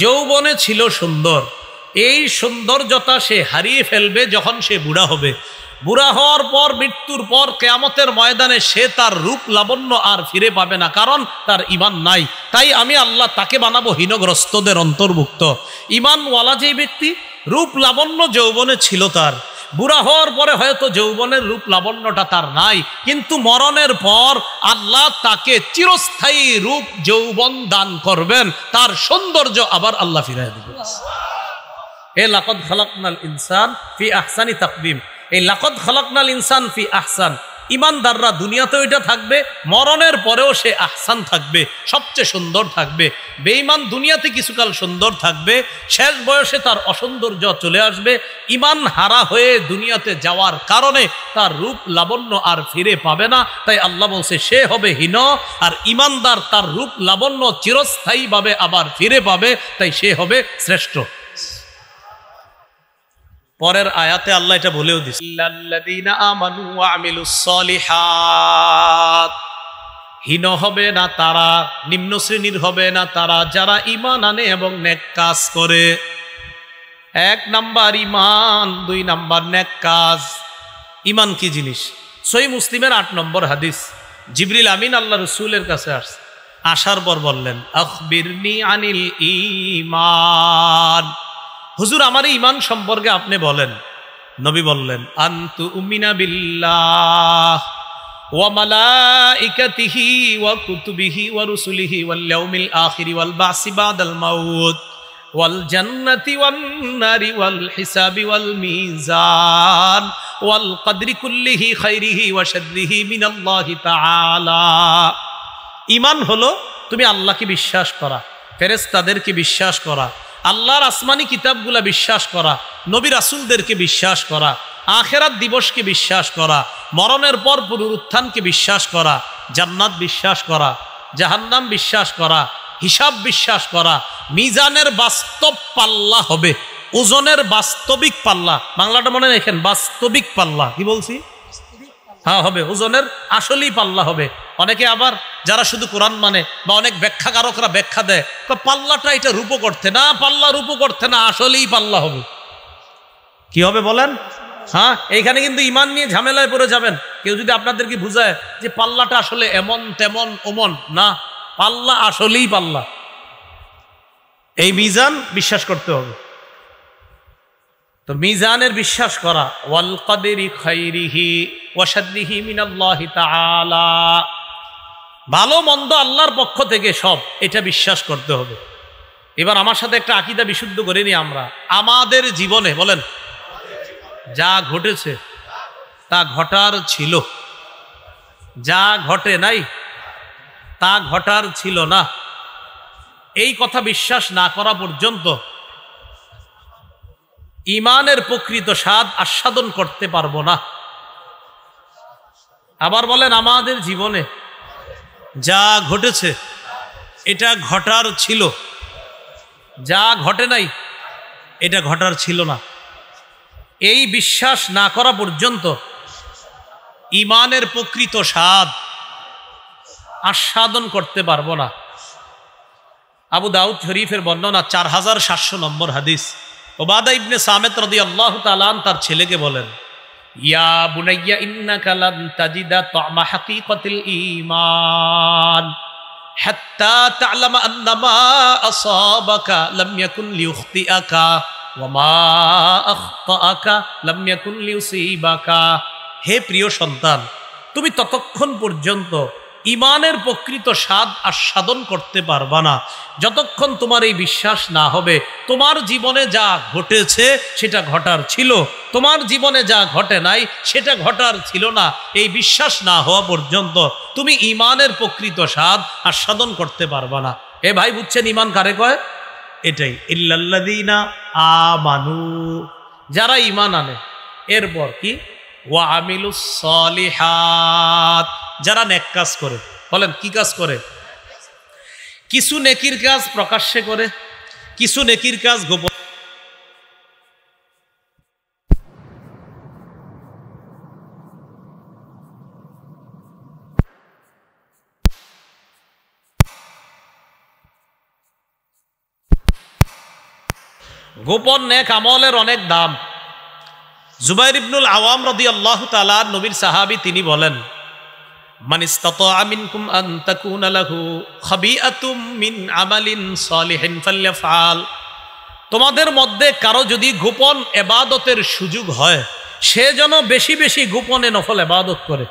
যৌবনে ছিল সুন্দর, এই সৌন্দর্যতা সে হারিয়ে ফেলবে যখন সে বুড়া হবে। বুড়া হওয়ার পর, মৃত্যুর পর কিয়ামতের ময়দানে সে তার রূপ লাবণ্য আর ফিরে পাবে না, কারণ তার ঈমান নাই। তাই আমি আল্লাহ তাকে বানাবো হীনগ্রস্তদের অন্তর্ভুক্ত। ঈমানওয়ালা যে ব্যক্তি, রূপ লাবণ্য যৌবনে ছিল তার, বুড়া হওয়ার পরে হয়তো যৌবনের রূপ লাবণ্যটা তার নাই, কিন্তু মরণের পর আল্লাহ তাকে চিরস্থায়ী রূপ যৌবন দান করবেন, তার সৌন্দর্য আবার আল্লাহ ফিরাই দেবেন। এ লাকাদ খালাকনাল ইনসান ফি আহসানি তাকওয়িম, এই লাকাদ খালাকনাল ইনসান ফি আহসান, ইমানদাররা দুনিয়াতেও এটা থাকবে, মরণের পরেও সে আহসান থাকবে, সবচেয়ে সুন্দর থাকবে। বেঈমান দুনিয়াতে কিছুকাল সুন্দর থাকবে, শেষ বয়সে তার অসৌন্দর্য চলে আসবে। ঈমান হারা হয়ে দুনিয়াতে যাওয়ার কারণে তার রূপ লাবণ্য আর ফিরে পাবে না। তাই আল্লাহ বলছে সে হবে হীন, আর ঈমানদার তার রূপ লাবণ্য চিরস্থায়ীভাবে আবার ফিরে পাবে, তাই সে হবে শ্রেষ্ঠ। পরের আয়াতে আল্লাহ এটা বলেও দিয়েছে, ইল্লাল্লাযীনা আমানু ওয়া আমিলুস সলিহাত, হীন হবে না তারা, নিম্ন শ্রেণীর হবে না তারা, যারা ঈমান আনে এবং নেক কাজ করে। এক নাম্বার ঈমান, দুই নাম্বার নেক কাজ। ঈমান কি জিনিস? সহিহ মুসলিমের 8 নম্বর হাদিস, জিবরিল আমিন আল্লাহ রাসূলের কাছে আসছে, আসার পর বললেন, আখবিরনি আনিল ঈমান, হুজুর আমার ঈমান সম্পর্কে আপনি বলেন। নবী বললেন, আনতুমিনা বিল্লাহ ওয়া মালাইকাতিহি ওয়া কুতুবিহি ওয়া রুসুলিহি ওয়াল ইয়াউমিল আখিরি ওয়াল বাসি বাদাল মাউত ওয়াল জান্নাতি ওয়ান নারি ওয়াল হিসাবি ওয়াল মিজান ওয়াল কদরি কুল্লিহি খাইরিহি ওয়া শাররিহি মিনাল্লাহি তাআলা। ঈমান হলো তুমি আল্লাহকে বিশ্বাস করা, ফেরেশতাদেরকে বিশ্বাস করা, আল্লাহর আসমানি কিতাবগুলা বিশ্বাস করা, নবী রাসূলদেরকে বিশ্বাস করা, আখিরাত দিবসকে বিশ্বাস করা, মরণের পর পুনরুত্থানকে বিশ্বাস করা, জান্নাত বিশ্বাস করা, জাহান্নাম বিশ্বাস করা, হিসাব বিশ্বাস করা, মিজানের বাস্তব পাল্লা হবে, ওজনের বাস্তবিক পাল্লা। বাংলাটা মনে রাখেন, বাস্তবিক পাল্লা। কি বলছি? হ্যাঁ হবে, ওজনের আসলেই পাল্লা হবে। অনেকে আবার যারা শুধু কোরআন মানে বা অনেক ব্যাখ্যাকারকরা ব্যাখ্যা দেয়, পাল্লাটা এটা রূপো করতে না, পাল্লা রূপো করতে না, আসলেই পাল্লা হবে। কি হবে বলেন? হ্যাঁ, এইখানে কিন্তু ঈমান নিয়ে ঝামেলায় পড়ে যাবেন। কেউ যদি আপনাদেরকে বুঝায় যে পাল্লাটা আসলে এমন তেমন ওমন, না, পাল্লা আসলেই পাল্লা। এই মিজান বিশ্বাস করতে হবে। তো মিজানের বিশ্বাস করা, ওয়াল কদরি খাইরিহি ওয়া শাররিহি মিনাল্লাহি তাআলা, ভালো মন্দ আল্লাহর পক্ষ থেকে সব, এটা বিশ্বাস করতে হবে। এবার আমার সাথে একটা আকীদা বিশুদ্ধ করে নিই আমরা। আমাদের জীবনে বলেন, যা ঘটেছে তা ঘটার ছিল, যা ঘটে নাই তা ঘটার ছিল না, এই কথা বিশ্বাস না করা পর্যন্ত ঈমানের প্রকৃত স্বাদ আস্বাদন করতে পারবো না। আবার বলেন, আমাদের জীবনে যা ঘটেছে এটা ঘটার ছিল, যা ঘটে নাই এটা ঘটার ছিল না, এই বিশ্বাস না করা পর্যন্ত ঈমানের প্রকৃত স্বাদ আস্বাদন করতে পারবো না। আবু দাউদ শরীফের বর্ণনা 4700 নম্বর হাদিস। উবাদা ইবনে সামিত রাদিয়াল্লাহু তাআলা তার ছেলেকে বলেন, ইয়া বুনাইয়া ইন্নাকা লান তাজিদা তা'মা হাকীকাতিল ঈমান হাত্তা তা'লামা আন্না মা আসাবাকা লাম ইয়াকুন লিইখতিআকা ওয়া মা আখতাআকা লাম ইয়াকুন লিউসিবাকা। হে প্রিয় সন্তান, তুমি ততক্ষণ পর্যন্ত ঈমানের প্রকৃত স্বাদ আস্বাদন করতে পারবা না যতক্ষণ তোমার এই বিশ্বাস না হবে তোমার জীবনে যা ঘটেছে সেটা ঘটার ছিল, তোমার জীবনে যা ঘটে নাই সেটা ঘটার ছিল না। এই বিশ্বাস না হওয়া পর্যন্ত তুমি ঈমানের প্রকৃত স্বাদ আস্বাদন করতে পারবা না। এ ভাই, বুঝছেন ঈমান কারে কয়? এটাই, ইল্লাল্লাযীনা আমানু, যারা ঈমান আনে। এরপর কি? ওয়া আমিলুস সলিহাত, যারা নেক কাজ করে। বলেন, কি কাজ করে? কিছু নেকির কাজ প্রকাশ্যে করে, কিছু নেকির কাজ গোপন। গোপন নেক আমলের অনেক দাম। জুবাইর ইবনুল আওয়াম রাদিয়াল্লাহু তাআলা নবীর সাহাবী, তিনি বলেন, মান ইসতাতাআ মিনকুম আন তাকুনা লাহু খাবিআতুম মিন আমালিন সালিহিন ফালইফআল। তোমাদের মধ্যে কারো যদি গোপন ইবাদতের সুযোগ হয়, সে যেন বেশি বেশি গোপনে নফল ইবাদত করে।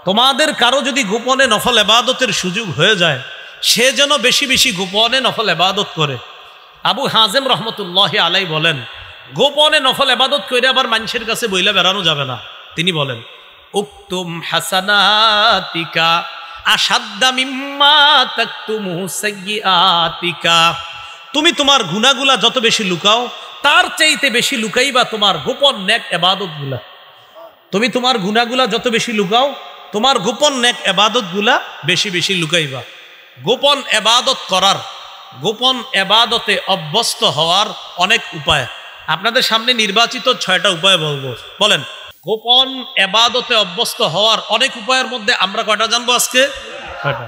তোমাদের কারো যদি গোপনে নফল ইবাদতের সুযোগ হয়ে যায়, সে যেন বেশি বেশি গোপনে নফল ইবাদত করে। আবু হাজেম রহমতুল্লাহি আলাইহি বলেন, গোপনে নফল ইবাদত করে আবার মানুষের কাছে বইলা বেড়ানো যাবে না। তিনি বলেন, উকতুম হাসানাতিকা আশাদ্দা মিম্মা তাকতুমু সাইয়্যাতিকা। তুমি তোমার গুনাহগুলা যত বেশি লুকাও, তার চাইতে বেশি লুকাইবা তোমার গোপন নেক ইবাদতগুলা। তুমি তোমার গুনাহগুলা যত বেশি লুকাও, তোমার গোপন নেক ইবাদতগুলা বেশি বেশি লুকাইবা। গোপন ইবাদত করার, গোপন ইবাদতে অভ্যস্ত হওয়ার অনেক উপায়। আপনাদের সামনে নির্বাচিত 6টা উপায় বলবো। বলেন, গোপন ইবাদতে অভ্যস্ত হওয়ার অনেক উপায়ের মধ্যে আমরা কয়টা জানবো আজকে? 6টা।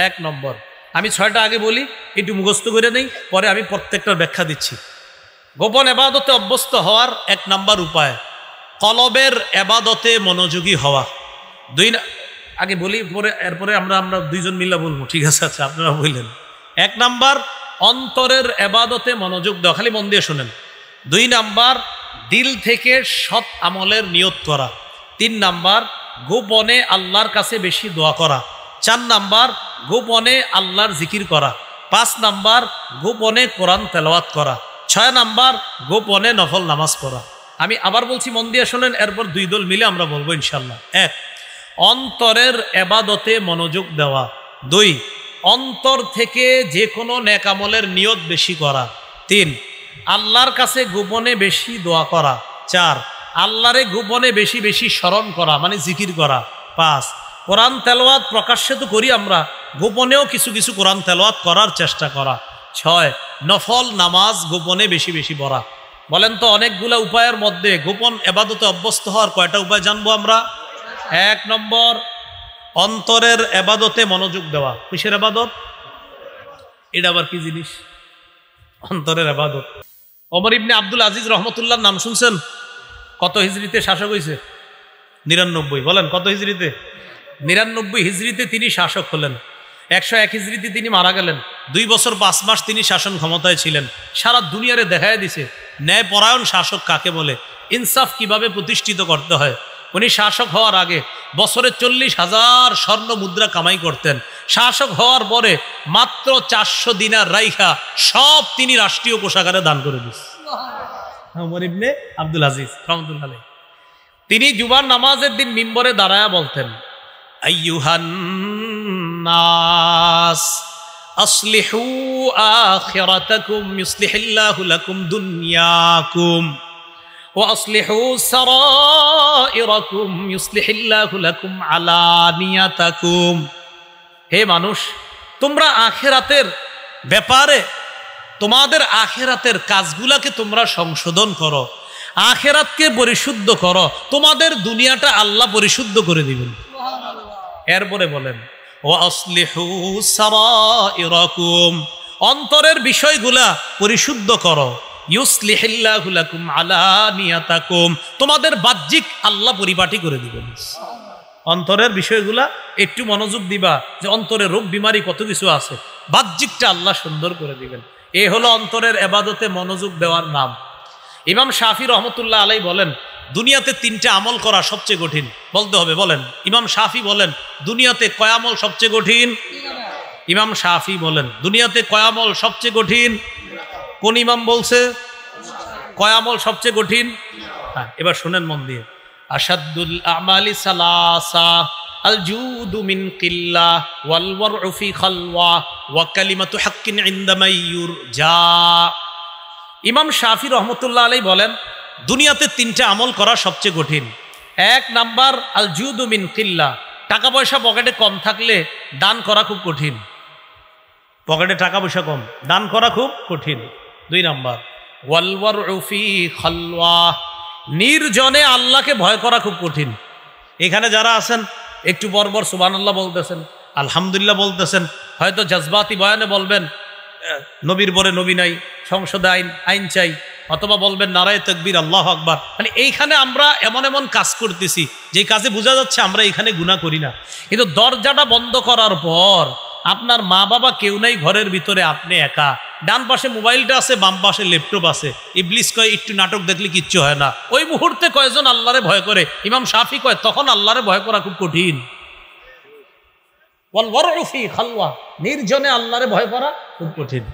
1 নম্বর, আমি 6টা আগে বলি, একটু মুখস্থ করে নেই, পরে আমি প্রত্যেকটার ব্যাখ্যা দিচ্ছি। গোপন ইবাদতে অভ্যস্ত হওয়ার 1 নম্বর উপায়, কলবের ইবাদতে মনোযোগী হওয়া। 2 আগে বলি, পরে এরপরে আমরা দুইজন মিলে বলবো, ঠিক আছে? আচ্ছা, আপনারা বললেন। 1 নম্বর, অন্তরের ইবাদতে মনোযোগ দাও, খালি মন দিয়ে শোনেন। 2 নম্বর, দিল থেকে সৎ আমলের নিয়ত করা। 3 নম্বর, গোপনে আল্লাহর কাছে বেশি দোয়া করা। 4 নাম্বার গোপনে আল্লাহর জিকির করা। 5 নাম্বার গোপনে কোরআন তেলাওয়াত করা। 6 নাম্বার গোপনে নফল নামাজ পড়া। আমি আবার বলছি, মন দিয়ে শোনেন, এরপর 2 দল মিলে আমরা বলবো ইনশাল্লাহ। 1, অন্তরের ইবাদতে মনোযোগ দেওয়া। 2, অন্তর থেকে যে কোনো নেক আমলের নিয়ত বেশি করা। 3, আল্লাহর কাছে গোপনে বেশি দোয়া করা। 4, আল্লাহরে গোপনে বেশি বেশি স্মরণ করা, মানে জিকির করা। 5, কোরআন তেলাওয়াত প্রকাশ্যে তো করি আমরা, গোপনেও কিছু কিছু কোরআন তেলাওয়াত করার চেষ্টা করা। 6, নফল নামাজ গোপনে বেশি বেশি পড়া। বলেন তো, অনেকগুলা উপায়ের মধ্যে গোপন ইবাদতে অভ্যস্ত হওয়ার কয়টা উপায় জানবো আমরা? 1 নম্বর, অন্তরের ইবাদতে মনোযোগ দেওয়া। কিসের ইবাদত? এটা আবার কি জিনিস? অন্তরের ইবাদত। ওমর ইবনে আব্দুল আজিজ রহমতুল্লাহর নাম শুনছেন? কত হিজরিতে শাসক হয়েছে? 99। বলেন কত হিজরিতে? 99 হিজরিতে তিনি শাসক হলেন। 101 হিজরিতে তিনি মারা গেলেন। 2 বছর 5 মাস তিনি শাসন ক্ষমতায় ছিলেন। সারা দুনিয়ারে দেখায় দিছে ন্যায়পরায়ণ শাসক কাকে বলে, ইনসাফ কিভাবে প্রতিষ্ঠিত করতে হয়। উনি শাসক হওয়ার আগে বছরে 40,000 স্বর্ণ মুদ্রা কামাই করতেন। শাসক হওয়ার পরে মাত্র 400 দিনার রাইখা সব তিনি রাষ্ট্রীয় কোষাগারে দান করে দিচ্ছেন। ওমর ইবনে আব্দুল আজিজ রহমতুল্লাহ আলাইহি। তিনি জুমার নামাজের দিন মিম্বরে দাঁড়ায়া বলতেন, আইয়ুহান নাস আসলিহু আখিরাতাকুম ইউসলিহিল্লাহু লাকুম দুনিয়াকুম ওয়া আসলিহু সারাইরাকুম ইউসলিহিল্লাহু লাকুম আলানিয়াতাকুম। হে মানুষ, তোমরা আখিরাতের ব্যাপারে তোমাদের আখিরাতের কাজগুলাকে তোমরা সংশোধন করো, আখিরাতকে পরিশুদ্ধ করো, তোমাদের দুনিয়াটা আল্লাহ পরিশুদ্ধ করে দিবেন। এরপরে বলেন, ওয়া আসলিহু সারাইরাকুম, অন্তরের বিষয়গুলা পরিশুদ্ধ করো, ইউসলিহিল্লাহু লাকুম আলানিয়াতাকুম, তোমাদের বাহ্যিক আল্লাহ পরিপাটি করে দিবেন। অন্তরের বিষয়গুলা একটু মনোযোগ দিবা, যে অন্তরে রোগ বিমারি কত কিছু আছে, বাহ্যিকটা আল্লাহ সুন্দর করে দিবেন। এ হলো অন্তরের ইবাদতে মনোযোগ দেওয়ার নাম। ইমাম শাফি রহমতুল্লাহ আলাইহি বলেন, দুনিয়াতে 3টা আমল করা সবচেয়ে কঠিন। বলতে হবে, বলেন। ইমাম শাফি বলেন, দুনিয়াতে কয় আমল সবচেয়ে কঠিন? ইমাম শাফি বলেন, দুনিয়াতে কয় আমল সবচেয়ে কঠিন? কোন ইমাম বলছে? কয় আমল সবচেয়ে কঠিন? হ্যাঁ, এবার শুনেন মন দিয়ে। আশাদ্দুল আমালি সালাসা, আল জুদু মিন কিল্লাহ ওয়াল ওয়ারউ ফি খালওয়া ওয়া কালিমাতু হাক্কিন ইনদা মাইয়ুর যা। ইমাম শাফি রহমতুল্লাহ আলাইহি বলেন, দুনিয়াতে 3টা আমল করা সবচেয়ে কঠিন। 1 নাম্বার, আল জুদু মিন কিল্লাহ, টাকা পয়সা পকেটে কম থাকলে দান করা খুব কঠিন। পকেটে টাকা পয়সা কম, দান করা খুব কঠিন। 2 নাম্বার, ওয়াল ওয়ারউ ফি খালওয়া, নির্জনে আল্লাহকে ভয় করা খুব কঠিন। এখানে যারা আছেন একটু বরবর সুবহানাল্লাহ বলতেছেন, আলহামদুলিল্লাহ বলতেছেন, হয়তো জজবাতি বয়ানে বলবেন নবীর পরে নবী নাই, সংসদে আইন চাই, অথবা বলবেন নারায়ে তাকবীর আল্লাহু আকবার। মানে এইখানে আমরা এমন এমন কাজ করতেছি যে কাজে বোঝা যাচ্ছে আমরা এখানে গুনাহ করি না, কিন্তু দরজাটা বন্ধ করার পর আপনার মা বাবা কেউ নাই ঘরের ভিতরে, আপনি একা, ডান পাশে মোবাইলটা আছে, বাম পাশে ল্যাপটপ আছে। ইবলিস কয় একটু নাটক দেখলে কিচ্ছু হয় না। ওই মুহূর্তে কয়জন আল্লাহরে ভয় করে? ইমাম শাফি কয় তখন আল্লাহরে ভয় করা খুব কঠিন। ওয়াল ওয়ারউ ফি খালওয়া, নির্জনে আল্লাহরে ভয় করা খুব কঠিন।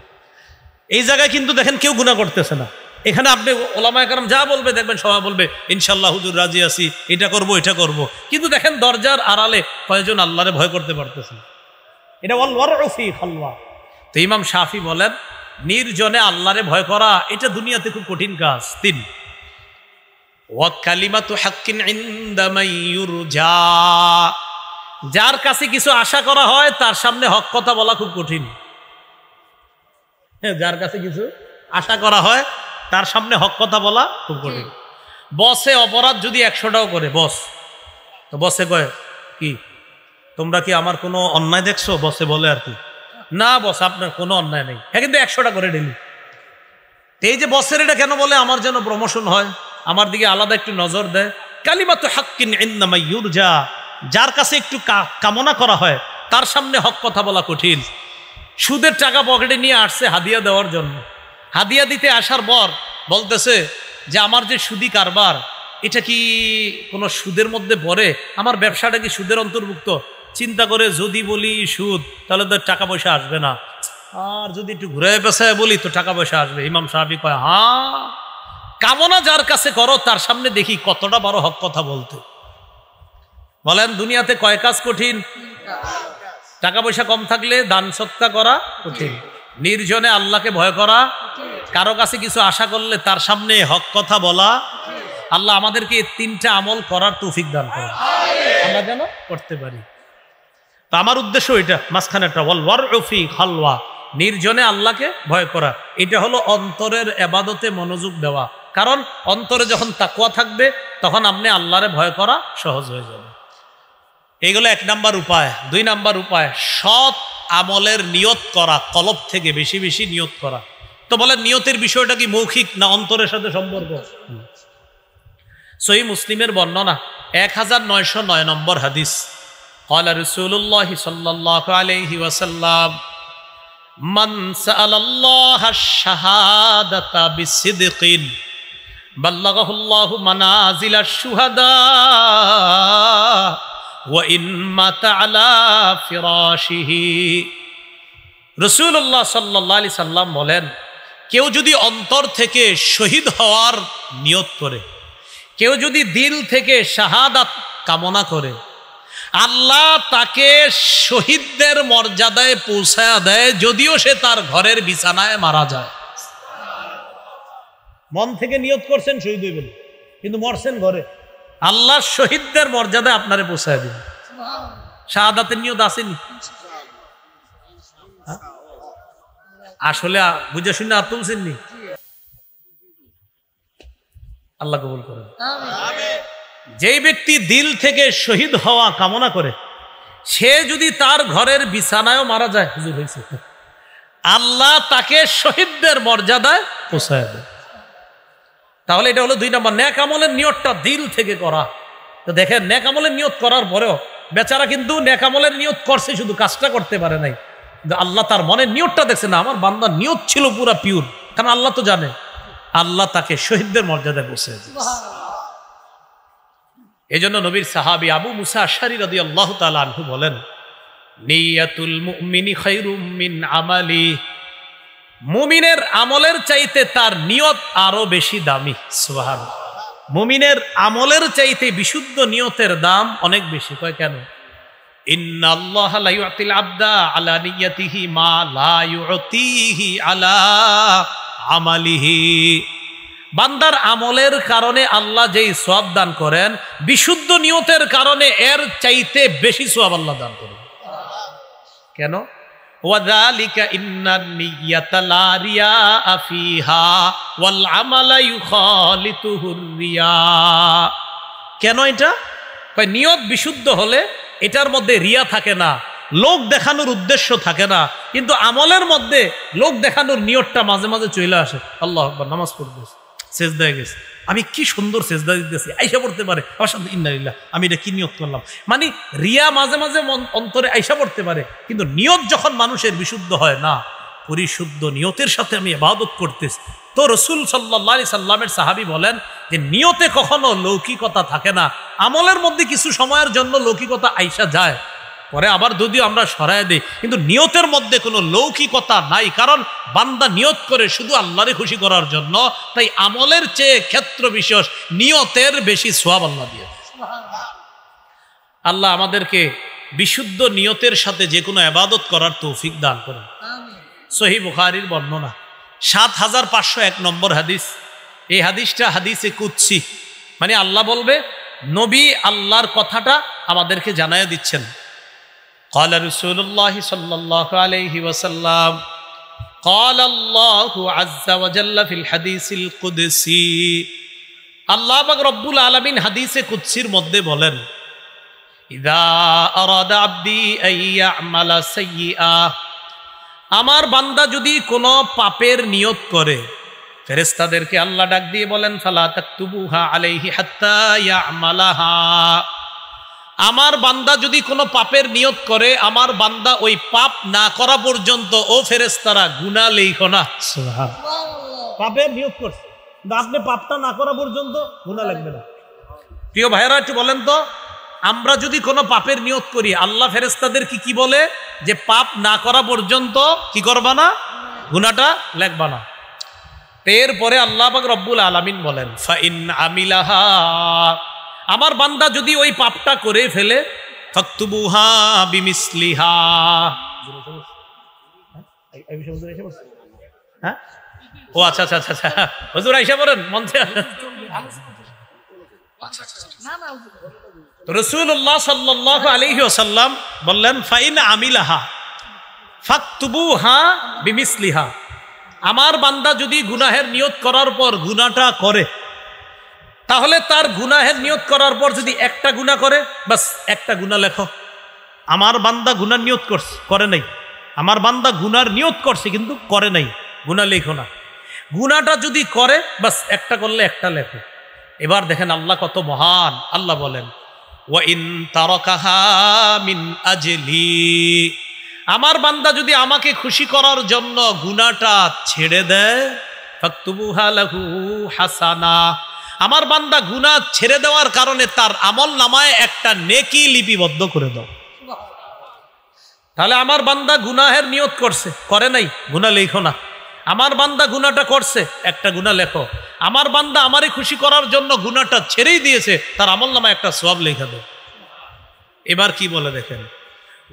এই জায়গায় কিন্তু দেখেন কেউ গুনাহ করতেছে না। এখানে আপনি ওলামায়ে কেরাম যা বলবে দেখবেন সবাই বলবে ইনশাআল্লাহ হুজুর রাজি আছি, এটা করব এটা করব, কিন্তু দেখেন দরজার আড়ালে কয়জন আল্লাহরে ভয় করতে পারতেছে। এটা ওয়াল ওয়ারউ ফি খালওয়া। তো ইমাম শাফি বলেন, নির্জনে আল্লাহরে ভয় করা এটা দুনিয়াতে খুব কঠিন কাজ। 3, ওয়া কালিমাতু হাক্কিন ইনদা মাইয়ুর যা, যার কাছে কিছু আশা করা হয় তার সামনে হক কথা বলা খুব কঠিন। যার কাছে কিছু আশা করা হয় তার সামনে হক কথা বলা খুব কঠিন। বসে অপরাধ যদি 100টাও করে, বস তো বসে কয় কি তোমরা কি আমার কোনো অন্যায় দেখছো? বসে বলে আর কি, না বস আপনার কোনো অন্যায় নেই। হ্যাঁ, কিন্তু 100টা করে ডেলি। এই যে বসের এটা কেন বলে? আমার যেন প্রমোশন হয়, আমার দিকে আলাদা একটু নজর দেয়। কালিমাতু হাক্কিন ইনদা মাইয়ুর যা, যার কাছে একটু কামনা করা হয় তার সামনে হক কথা বলা কঠিন। সুদের টাকা পকেটে নিয়ে আসছে হাদিয়া দেওয়ার জন্য, হাদিয়া দিতে আসার পর বলতেছে যে আমার যে সুদি কারবার, এটা কি কোনো সুদের মধ্যে পড়ে? আমার ব্যবসাটা কি সুদের অন্তর্ভুক্ত? চিন্তা করে যদি বলি সুদ, তাহলে তো টাকা পয়সা আসবে না, আর যদি একটু ঘুরে পেছায় বলি তো টাকা পয়সা আসবে। ইমাম সাহাবী কয়, হ্যাঁ, কামনা যার কাছে করো তার সামনে দেখি কতটা বড় হক কথা বলতে। বলেন দুনিয়াতে কয় কাজ কঠিন? টাকা পয়সা কম থাকলে দান সৎকা করা কঠিন, নির্জনে আল্লাহকে ভয় করা, কারো কাছে কিছু আশা করলে তার সামনে হক কথা বলা। আল্লাহ আমাদেরকে এই তিনটা আমল করার তৌফিক দান করে, আমরা যেন করতে পারি। তো আমার উদ্দেশ্য এটা, মাঝখানেটা ওয়াল ওয়ারউ ফি খালওয়া, নির্জনে আল্লাহকে ভয় করা। এটা হলো অন্তরের ইবাদতে মনোযোগ দেওয়া। কারণ অন্তরে যখন তাকওয়া থাকবে তখন আপনি আল্লাহরে ভয় করা সহজ হয়ে যাবে। এইগুলো 1 নাম্বার উপায়। 2 নাম্বার উপায়, সৎ আমলের নিয়ত করা, কলব থেকে বেশি বেশি নিয়ত করা। তো বলেন নিয়তের বিষয়টা কি মৌখিক না অন্তরের সাথে সম্পর্ক? সহিহ মুসলিমের বর্ণনা 1909 নম্বর হাদিস, قال رسول الله صلى الله عليه وسلم من سأل الله الشهادة بصدق بلغه الله منازل الشهداء وإن مات على فراشه। রাসূলুল্লাহ সাল্লাল্লাহু আলাইহি সাল্লাম বলেন, কেউ যদি অন্তর থেকে শহীদ হওয়ার নিয়ত করে, কেউ যদি দিল থেকে শাহাদাত কামনা করে, আল্লাহ তাকে শহীদদের মর্যাদায় পৌঁছায়া দেয়, যদিও সে তার ঘরের বিছানায় মারা যায়। মন থেকে নিয়ত করছেন শহীদ হইবেন, কিন্তু মরছেন ঘরে, আল্লাহ শহীদদের মর্যাদায় আপনারে পৌঁছায় দিবেন। শাহাদাতের নিয়ত আসেনি? আসলে বুঝে শুনে আর তুলছেননি? আল্লাহ কবুল করেন। যেই ব্যক্তি দিল থেকে শহীদ হওয়া কামনা করে, সে যদি তার ঘরের বিছানায়ও মারা যায়, হুজুর হয়েছে, আল্লাহ তাকে শহীদদের মর্যাদায় পৌঁছায় দেয়। তাহলে এটা হলো 2 নম্বর, নেক আমলের নিয়তটা দিল থেকে করা। তো দেখেন, নেক আমলের নিয়ত করার পরেও বেচারা কিন্তু নেক আমলের নিয়ত করছে, শুধু কাজটা করতে পারে নাই। আল্লাহ তার মনের নিয়তটা দেখছে না, আমার বান্দার নিয়ত ছিল পুরা পিওর, কারণ আল্লাহ তো জানে, আল্লাহ তাকে শহীদদের মর্যাদায় পৌঁছায় দিয়েছে। এই জন্য নবীর সাহাবী আবু মুসা আশআরী রাদিয়াল্লাহু তাআলা আনহু বলেন, নিয়াতুল মুমিনি খায়রুম মিন আমালি, মুমিনের আমলের চাইতে তার নিয়ত আরো বেশি দামি। সুবহানাল্লাহ। মুমিনের আমলের চাইতে বিশুদ্ধ নিয়তের দাম অনেক বেশি। কয় কেন? ইন্নাল্লাহা লা ইউতিল আবদা আলা নিয়াতিহি মা লা ইউতিহি আলা আমালিহি। বান্দার আমলের কারণে আল্লাহ যেই সওয়াব দান করেন, বিশুদ্ধ নিয়তের কারণে এর চাইতে বেশি সওয়াব আল্লাহ দান করেন। কেন? ওয়াযালিকা ইন্নান নিয়াতা লা রিয়া ফিহা ওয়াল আমালা ইউখালিতুহুর রিয়া। কেন এটা? কয় নিয়ত বিশুদ্ধ হলে এটার মধ্যে রিয়া থাকে না, লোক দেখানোর উদ্দেশ্য থাকে না, কিন্তু আমলের মধ্যে লোক দেখানোর নিয়তটা মাঝে মাঝে চলে আসে। আল্লাহু আকবার, নামাজ পড়তেছে, সেজদায় গেছে, আমি কি সুন্দর সেজদা দিতেছি, আইসা পড়তে পারে আমার সাথে ইন্নালিল্লাহ, আমি এটা কি নিয়ত করলাম। মানে রিয়া মাঝে মাঝে অন্তরে আইসা পড়তে পারে, কিন্তু নিয়ত যখন মানুষের বিশুদ্ধ হয় না, পরিশুদ্ধ নিয়তের সাথে আমি ইবাদত করতেছি। তো রাসূল সাল্লাল্লাহু আলাইহি সাল্লামের সাহাবী বলেন যে নিয়তে কখনো লৌকিকতা থাকে না, আমলের মধ্যে কিছু সময়ের জন্য লৌকিকতা আইসা যায়, পরে আবার যদিও আমরা সরায় দেই, কিন্তু নিয়তের মধ্যে কোনো লৌকিকতা নাই। কারণ বান্দা নিয়ত করে শুধু আল্লাহরে খুশি করার জন্য, তাই আমলের চেয়ে ক্ষেত্র বিশেষ নিয়তের বেশি সওয়াব আল্লাহ দিয়ে। আল্লাহ আমাদেরকে বিশুদ্ধ নিয়তের সাথে যে কোনো ইবাদত করার তৌফিক দান করেন। সহিহ বুখারীর বর্ণনা ৭৫০১ নম্বর হাদিস। এই হাদিসটা হাদিসে কুদসি, মানে আল্লাহ বলবে, নবী আল্লাহর কথাটা আমাদেরকে জানায় দিচ্ছেন। قال رسول الله صلى الله عليه وسلم قال الله عز وجل في الحديث القدسي। আল্লাহ পাক রব্বুল আলামিন হাদিসে কুদসির মধ্যে বলেন, ইযা আরাদা আবদি আন ইয়ামালা সাইয়্যা, আমার বান্দা যদি কোনো পাপের নিয়ত করে, ফেরেশতাদেরকে আল্লাহ ডাক দিয়ে বলেন, ফালা তাকতুবুহা আলাইহি হাত্তা ইয়ামালাহা। আমার বান্দা যদি কোনো পাপের নিয়ত করে, আমার বান্দা ওই পাপ না করা পর্যন্ত ও ফেরেশতারা গুনাহ লেখো না। সুবহানাল্লাহ। পাপের নিয়ত করছে, আপনি পাপটা না করা পর্যন্ত গুনাহ লিখবে না। প্রিয় ভাইয়েরা একটু বলেন তো, আমরা যদি কোনো পাপের নিয়ত করি, আল্লাহ ফেরেশতাদের কি বলে যে পাপ না করা পর্যন্ত কি করবা না, গুনাহটা লেখবা না। এরপরে আল্লাহ পাক রব্বুল আলামিন বলেন ফাইন আমিলাহা, আমার বান্দা যদি ওই পাপটা করে ফেলে, ফাকতুবুহা বিমিসলিহা, হ্যাঁ ও আচ্ছা আচ্ছা আচ্ছা হুজুর আইসা পড়েন মঞ্চে। রাসূলুল্লাহ সাল্লাল্লাহু আলাইহি ওয়াসাল্লাম বললেন ফাইন আমিলাহা ফাকতুবুহা বিমিসলিহা, আমার বান্দা যদি গুনাহের নিয়ত করার পর গুনাহটা করে, তাহলে তার গুনাহের নিয়ত করার পর যদি একটা গুনাহ করে, বাস একটা গুনাহ লেখো। আমার বান্দা গুনার নিয়ত করছে, করে নাই, আমার বান্দা গুনার নিয়ত করছে কিন্তু করে নাই, গুনাহ লেখো না। গুনাহটা যদি করে, বাস একটা করলে একটা লেখো। এবার দেখেন আল্লাহ কত মহান। আল্লাহ বলেন ওয়া ইন তারাকাহা মিন আজলি, আমার বান্দা যদি আমাকে খুশি করার জন্য গুনাহটা ছেড়ে দেয়, ফাকতুবুহা লাহু হাসানা, আমার বান্দা গুনাহ ছেড়ে দেওয়ার কারণে তার আমল নামায় একটা নেকি লিপিবদ্ধ করে দাও। তাহলে আমার বান্দা গুনাহের নিয়ত করছে, করে নাই, গুনাহ লেখো না। আমার বান্দা গুনাহটা করছে, একটা গুনাহ লেখো। আমার বান্দা আমারে খুশি করার জন্য গুনাহটা ছেড়েই দিয়েছে, তার আমল নামায় একটা সওয়াব লেখা দাও। এবার কি বলে দেখেন,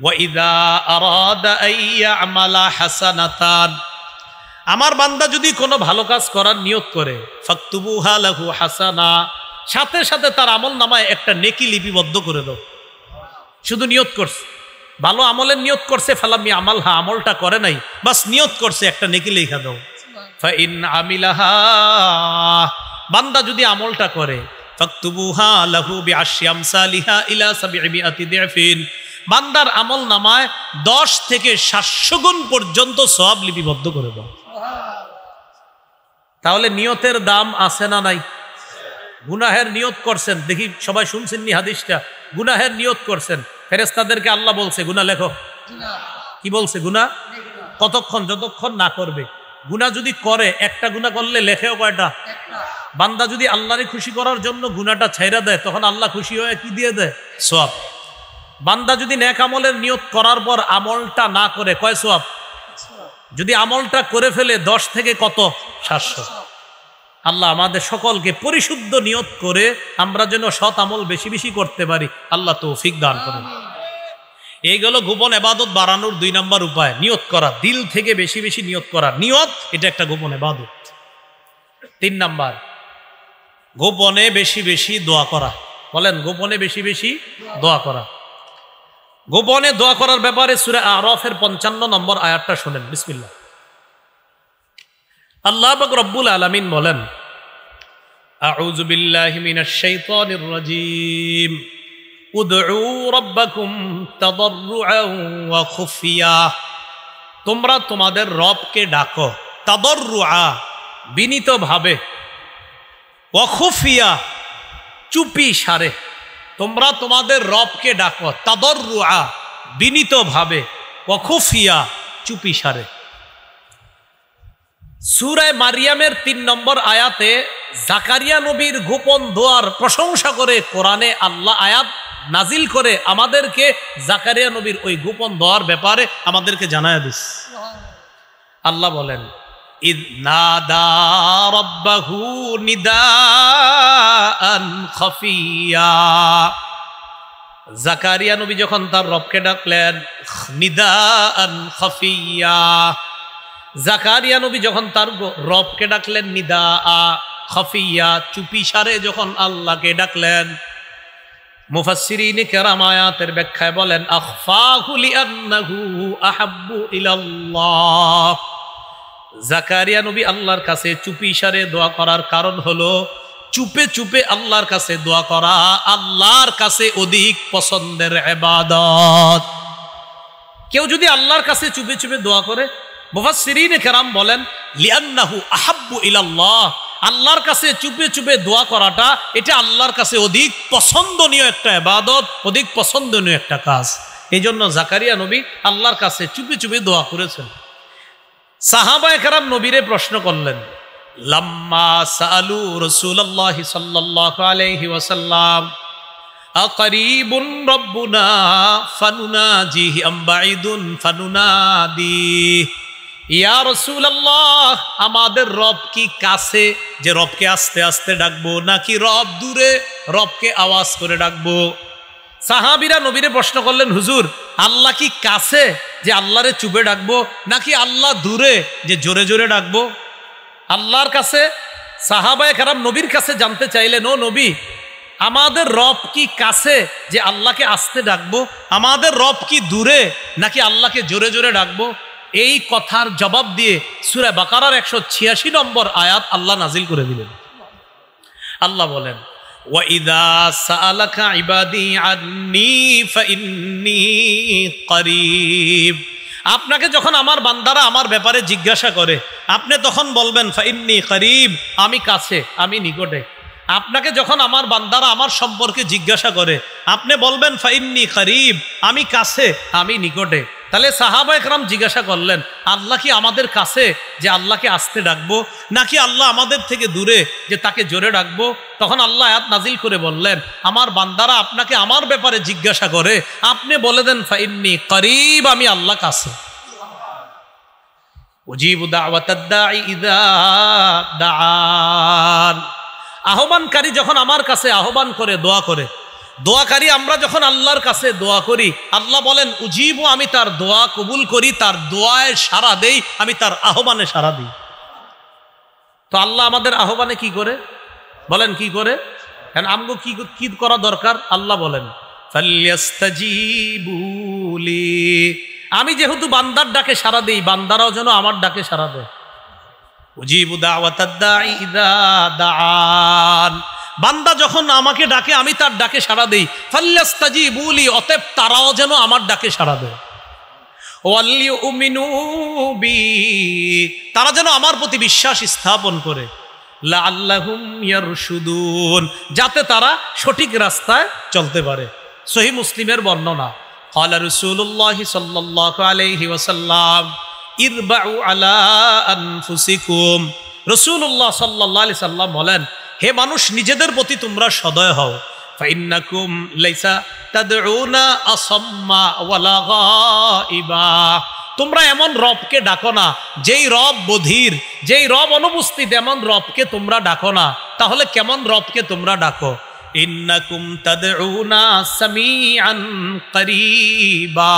ওয়াইদা আরাদা আইয়ামালা হাসানাতান, আমার বান্দা যদি কোনো ভালো কাজ করার নিয়ত করে, ফাকতুবুহা লাহু হাসানা, সাথে সাথে তার আমল নামায় একটা নেকি লিপিবদ্ধ করে দাও। শুধু নিয়ত করছে, ভালো আমলের নিয়ত করছে, ফালাম ইয়ামালহা, আমলটা করে নাই, বাস নিয়ত করছে, একটা নেকি লেখা দাও। ফাইন আমিলাহা, বান্দা যদি আমলটা করে, ফাকতুবুহা লাহু বিআশরি আমসালিহা ইলা 700 দিফিন, বান্দার আমল নামায় 10 থেকে 700 গুণ পর্যন্ত সওয়াব লিপিবদ্ধ করে দাও। তাহলে নিয়তের দাম আছে না নাই? গুনাহের নিয়ত করছেন, দেখি সবাই শুনছেন নি হাদিসটা, গুনাহের নিয়ত করছেন, ফেরেশতাদেরকে আল্লাহ বলছে গুনাহ লেখো। কি বলছে? গুনাহ কতক্ষণ? যতক্ষণ না করবে। গুনাহ যদি করে, একটা গুনাহ করলে লেখেও কয়টা? বান্দা যদি আল্লাহরে খুশি করার জন্য গুনাহটা ছাইরা দেয়, তখন আল্লাহ খুশি হয়ে কি দিয়ে দেয়? সওয়াব। বান্দা যদি নেক আমলের নিয়ত করার পর আমলটা না করে, কয় সওয়াব? যদি আমলটা করে ফেলে 10 থেকে কত? 700। আল্লাহ আমাদের সকলকে পরিশুদ্ধ নিয়ত করে আমরা যেন সৎ আমল বেশি বেশি করতে পারি, আল্লাহ তৌফিক দান করেন। এই গেল গোপন ইবাদত বাড়ানোর 2 নম্বর উপায়, নিয়ত করা, দিল থেকে বেশি বেশি নিয়ত করা। নিয়ত এটা একটা গোপন ইবাদত। 3 নম্বর, গোপনে বেশি বেশি দোয়া করা। বলেন, গোপনে বেশি বেশি দোয়া করা। গোপনে দোয়া করার ব্যাপারে সূরা আরাফের 55 নম্বর আয়াতটা শুনেন, বিসমিল্লাহ। আল্লাহ পাক রব্বুল আলামিন বলেন, আউযু বিল্লাহি মিনাশ শাইতানির রাজীম, উদউ রাব্বাকুম তাদাররুআন ওয়া খুফিয়া, তোমরা তোমাদের রবকে ডাকো, তাদাররুআ বিনীতভাবে, ওয়া খুফিয়া চুপি সারে। তোমরা তোমাদের রবকে ডাকো, তাদাররুআ বিনীতভাবে, ওয়া খুফিয়া চুপি সারে। সূরা মারিয়ামের 3 নম্বর আয়াতে জাকারিয়া নবীর গোপন দোয়ার প্রশংসা করে কোরআনে আল্লাহ আয়াত নাজিল করে আমাদেরকে জাকারিয়া নবীর ওই গোপন দোয়ার ব্যাপারে আমাদেরকে জানায় দিস। আল্লাহ বলেন, ইদ নাদা রাব্বাহু নিদাআন খাফিয়া, জাকারিয়া নবী যখন তার রবকে ডাকলেন, নিদাআন খাফিয়া, জাকারিয়া নবী যখন তার রবকে ডাকলেন, নিদাআ খাফিয়া চুপি সারে যখন আল্লাহকে ডাকলেন। মুফাসসিরিনে কেরাম আয়াতের ব্যাখ্যায় বলেন, আখফাহু লিআন্নাহু আহাব্বু ইলাল্লাহ, জাকারিয়া নবী আল্লাহর কাছে চুপি সারে দোয়া করার কারণ হলো, চুপে চুপে আল্লাহর কাছে দোয়া করা আল্লাহর কাছে অধিক পছন্দের ইবাদত। কেউ যদি আল্লাহর কাছে চুপে চুপে দোয়া করে, মুফাসসিরিনে কেরাম বলেন, লিআন্নাহু আহাব্বু ইলাল্লাহ, আল্লাহর কাছে চুপে চুপে দোয়া করাটা এটা আল্লাহর কাছে অধিক পছন্দনীয় একটা ইবাদত, অধিক পছন্দনীয় একটা কাজ। এই জন্য জাকারিয়া নবী আল্লাহর কাছে চুপে চুপে দোয়া করেছেন। সাহাবায়ে কেরাম নবীরে প্রশ্ন করলেন, লাম্মা সাআলু রাসূলুল্লাহ সাল্লাল্লাহু আলাইহি ওয়াসাল্লাম আকারিবুন রাব্বুনা ফানুনাজিহি আম বাঈদুন ফানুনাদি, ইয়া রাসূলুল্লাহ, আমাদের রব কি কাছে যে রবকে আস্তে আস্তে ডাকবো, নাকি রব দূরে রবকে আওয়াজ করে ডাকবো? সাহাবীরা নবীরে প্রশ্ন করলেন, হুজুর আল্লাহ কি কাছে যে আল্লাহরে চুপে ডাকবো, নাকি আল্লাহ দূরে যে জোরে জোরে ডাকবো? আল্লাহর কাছে সাহাবায়ে কেরাম নবীর কাছে জানতে চাইলেন, ও নবী, আমাদের রব কি কাছে যে আল্লাহকে আস্তে ডাকবো, আমাদের রব কি দূরে নাকি আল্লাহকে জোরে জোরে ডাকবো? এই কথার জবাব দিয়ে সূরা বাকারার 186 নম্বর আয়াত আল্লাহ নাজিল করে দিলেন। আল্লাহ বলেন, ওয়াইদা সাআলাকা ইবাদি আন্নী ফাইন্নী করিব, আপনাকে যখন আমার বান্দারা আমার ব্যাপারে জিজ্ঞাসা করে আপনি তখন বলবেন ফাইন্নী করিব, আমি কাছে, আমি নিকটে। আপনাকে যখন আমার বান্দারা আমার সম্পর্কে জিজ্ঞাসা করে আপনি বলবেন ফাইন্নী করিব, আমি কাছে, আমি নিকটে। তাহলে সাহাবায়ে কেরাম জিজ্ঞাসা করলেন, আল্লাহ কি আমাদের কাছে যে আল্লাহকে আস্তে ডাকবো, নাকি আল্লাহ আমাদের থেকে দূরে যে তাকে জোরে ডাকবো? তখন আল্লাহ আয়াত নাজিল করে বললেন, আমার বান্দারা আপনাকে আমার ব্যাপারে জিজ্ঞাসা করে আপনি বলে দেন ফাইন্নী করিব, আমি আল্লাহ কাছে। উজিবু দাওয়াতাদ দাঈ ইযা দাআন, আহ্বানকারী যখন আমার কাছে আহ্বান করে, দোয়া করে, দোয়াকারী আমরা যখন আল্লাহর কাছে দোয়া করি, আল্লাহ বলেন উজিবু, আমি তার দোয়া কবুল করি, তার দোয়ায় সাড়া দেই, আমি তার আহ্বানে সাড়া দিই। তো আল্লাহ আমাদের আহ্বানে কি করে বলেন, কি করে? কারণ আমগো কি করা দরকার? আল্লাহ বলেন ফালইস্তাজিবু লি, আমি যেহেতু বান্দার ডাকে সাড়া দেই, বান্দারাও যেন আমার ডাকে সাড়া দেয়। উজিবু দাওয়াতাদ দাঈ ইযা দাআন, বান্দা যখন আমাকে ডাকে আমি তার ডাকে সাড়া দেই। ফালইস্তাজিবু লি, অতএব তারাও যেন আমার ডাকে সাড়া দেয়। ওয়ালিউমিনু বি, তারা যেন আমার প্রতি বিশ্বাস স্থাপন করে। লাআল্লাহুম ইয়ারশুদুন, যাতে তারা সঠিক রাস্তায় চলতে পারে। সহিহ মুসলিমের বর্ণনা, ক্বালা রাসূলুল্লাহ সাল্লাল্লাহু আলাইহি ওয়াসাল্লাম ইরবাউ আলা আনফুসিকুম, রাসূলুল্লাহ সাল্লাল্লাহু আলাইহি সাল্লাম বলেন, হে মানুষ, নিজেদের প্রতি তোমরা সদয় হও। ফাইন্নাকুম লাইসা তাদউনা আসাম্মা ওয়ালা গায়বা, তোমরা এমন রবকে ডাকো না যেই রব বধির, যেই রব অনুপস্থিত, এমন রবকে তোমরা ডাকো না। তাহলে কেমন রবকে তোমরা ডাকো? ইন্নাকুম তাদউনা সামিআন করিবা,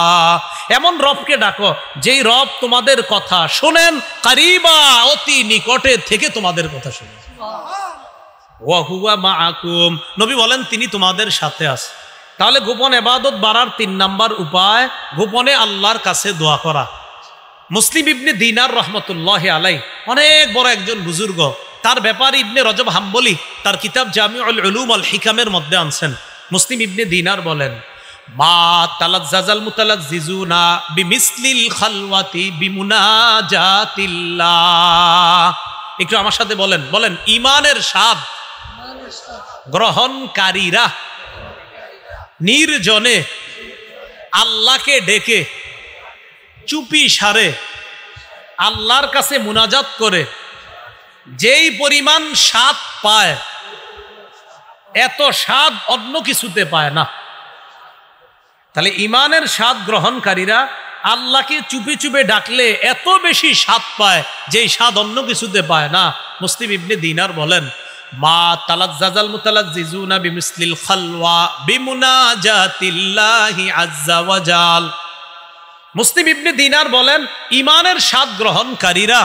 এমন রবকে ডাকো যেই রব তোমাদের কথা শোনেন, করিবা, অতি নিকটে থেকে তোমাদের কথা শোনেন। ওয়া হুয়া মাআকুম, নবী বলেন তিনি তোমাদের সাথে আছে। তাহলে গোপন ইবাদত বাড়ার 3 নাম্বার উপায়, গোপনে আল্লাহর কাছে দোয়া করা। মুসলিম ইবনে দিনার রহমতুল্লাহি আলাইহি অনেক বড় একজন বুজুর্গ, তার ব্যাপারে ইবনে রজব হাম্বলি তার কিতাব জামিউল উলুম আল হিকামের মধ্যে আনছেন। মুসলিম ইবনে দিনার বলেন, মা তালাজ্জাজাল মুতালাজ্জিজুনা বিমিসলিল খালওয়াতি বিমুনাজাতিল্লাহ। একটু আমার সাথে বলেন, বলেন ঈমানের স্বাদ গ্রহণকারীরা নির্জনে আল্লাহকে ডেকে চুপি সারে আল্লাহর কাছে মুনাজাত করে যেই পরিমাণ স্বাদ পায়, এত স্বাদ অন্য কিছুতে পায় না। তাহলে ঈমানের স্বাদ গ্রহণকারীরা আল্লাহকে চুপি চুপে ডাকলে এত বেশি স্বাদ পায় যেই স্বাদ অন্য কিছুতে পায় না। মুসলিম ইবনে দিনার বলেন, মা তালাজ্জাজাল মুতালাজ্জিজুনা বিমিসলিল খালওয়া বিমুনাজাতিল্লাহি আযজা ওয়া জাল। মুসলিম ইবনে দিনার বলেন, ঈমানের স্বাদ গ্রহণকারীরা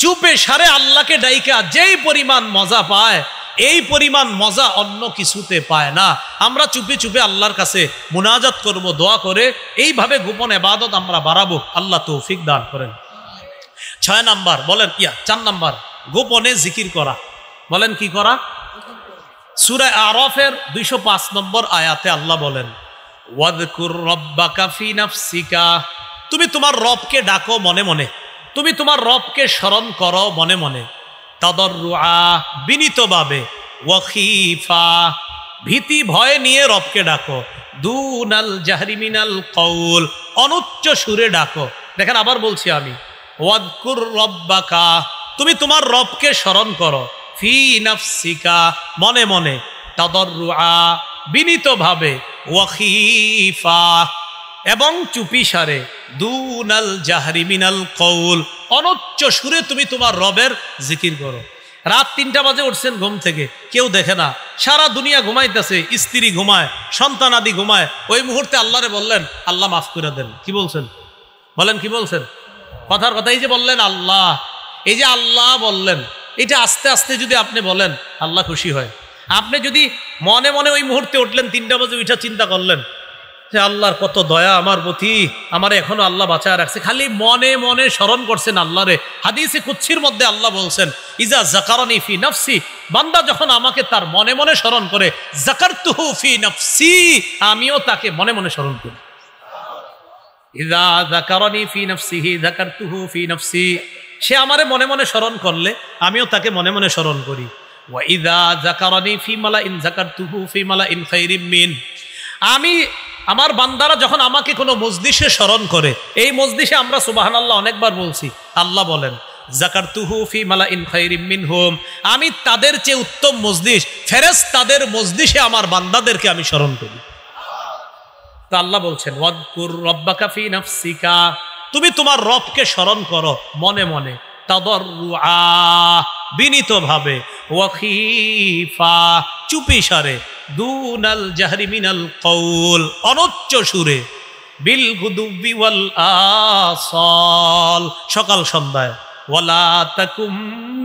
চুপে সারে আল্লাহকে ডাইকা যেই পরিমাণ মজা পায়, এই পরিমাণ মজা অন্য কিছুতে পায় না। আমরা চুপে চুপে আল্লাহর কাছে মুনাজাত করব, দোয়া করে এইভাবে গোপন ইবাদত আমরা বাড়াবো। আল্লাহ তৌফিক দান করেন। 6 নাম্বার বলেন, 4 নাম্বার গোপনে জিকির করা। বলেন কি করা? সূরা আরাফের 205 নম্বর আয়াতে আল্লাহ বলেন, ওয়াযকুর রাব্বাকা ফি নাফসিকা, তুমি তোমার রবকে ডাকো মনে মনে, তুমি তোমার রবকে স্মরণ করো মনে মনে। তাদাররুআ, বিনীতভাবে। ওয়া খীফা, ভীতি ভয় নিয়ে রবকে ডাকো। দুনাল জাহরি মিনাল কওল, অনুচ্চ সুরে ডাকো। দেখেন আবার বলছি আমি, ওয়াযকুর রাব্বাকা, তুমি তোমার রবকে স্মরণ করো, ফি নাফসিকা মনে মনে, তাদাররুআ বিনীতভাবে, ওয়া খীফা এবং চুপিসারে, দুনাল জাহরি মিনাল কওল অনুচ্চ সুরে তুমি তোমার রবের জিকির করো। রাত 3টা বাজে উঠছেন ঘুম থেকে, কেউ দেখে না, সারা দুনিয়া ঘুমাইতেছে, স্ত্রী ঘুমায়, সন্তান আদি ঘুমায়, ওই মুহূর্তে আল্লাহরে বললেন আল্লাহ মাফ করে দেন। কি বলছেন বলেন, কি বলছেন? কথার কথা এই যে বললেন আল্লাহ, এই যে আল্লাহ বললেন, এটা আস্তে আস্তে যদি আপনি বলেন আল্লাহ খুশি হয়। আপনি যদি মনে মনে ওই মুহূর্তে উঠলেন 3টা বাজে উঠা চিন্তা করলেন যে আল্লাহর কত দয়া আমার প্রতি, আমার এখনো আল্লাহ বাঁচায় রাখছে, খালি মনে মনে স্মরণ করছেন আল্লাহরে। হাদিসে কুদসির মধ্যে আল্লাহ বলছেন, ইজা যাকারানি ফি নাফসি, বান্দা যখন আমাকে তার মনে মনে স্মরণ করে, যাকারতুহু ফি নাফসি, আমিও তাকে মনে মনে স্মরণ করি। ইজা যাকারানি ফি নাফসিহি যাকারতুহু ফি নাফসি, সে আমারে মনে মনে স্মরণ করলে আমিও তাকে মনে মনে স্মরণ করি। ওয়া ইজা যাকারানি ফি মালাইন যাকারতুহু ফি মালাইন খায়রিম মিন, আমি আমার বান্দারা যখন আমাকে কোনো মজলিসে স্মরণ করে, এই মজলিসে আমরা সুবহানাল্লাহ অনেকবার বলছি, আল্লাহ বলেন যাকারতুহু ফি মালাইন খায়রিম মিনহুম, আমি তাদের চেয়ে উত্তম মজলিস, ফেরেশতাদের মজলিসে আমার বান্দাদেরকে আমি স্মরণ করি। তো আল্লাহ বলছেন ওয়াদকুর রাব্বাকা ফি নাফসিকা, তুমি তোমার রবকে স্মরণ করো মনে মনে, তাদাররুআ বিনীতভাবে, ওয়া খীফা চুপিসারে, দুনাল জাহরি মিনাল কওল অনুচ্চ সুরে, বিল গুদুবি ওয়াল আসাল সকাল সন্ধ্যায়, ওয়ালা তাকুম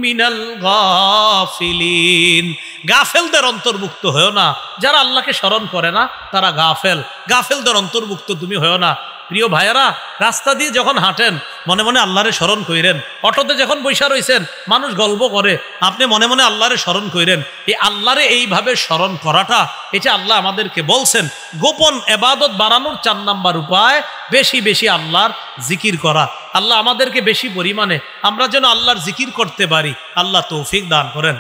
মিনাল গাফিলিন, গাফেলদের অন্তর্ভুক্ত হয়েও না। যারা আল্লাহকে স্মরণ করে না তারা গাফেল, গাফেলদের অন্তর্ভুক্ত তুমি হয়েও না। প্রিয় ভাইয়েরা, রাস্তা দিয়ে যখন হাঁটেন মনে মনে আল্লাহরে স্মরণ কইরেন, অটোতে যখন বৈশা রইছেন মানুষ গল্প করে, আপনি মনে মনে আল্লাহরে স্মরণ কইরেন। এই আল্লাহরে এইভাবে স্মরণ করাটা, এটা আল্লাহ আমাদেরকে বলছেন। গোপন ইবাদত বাড়ানোর 4 নাম্বার উপায় বেশি বেশি আল্লাহর জিকির করা। আল্লাহ আমাদেরকে বেশি পরিমাণে আমরা যেন আল্লাহর জিকির করতে পারি, আল্লাহ তৌফিক দান করেন।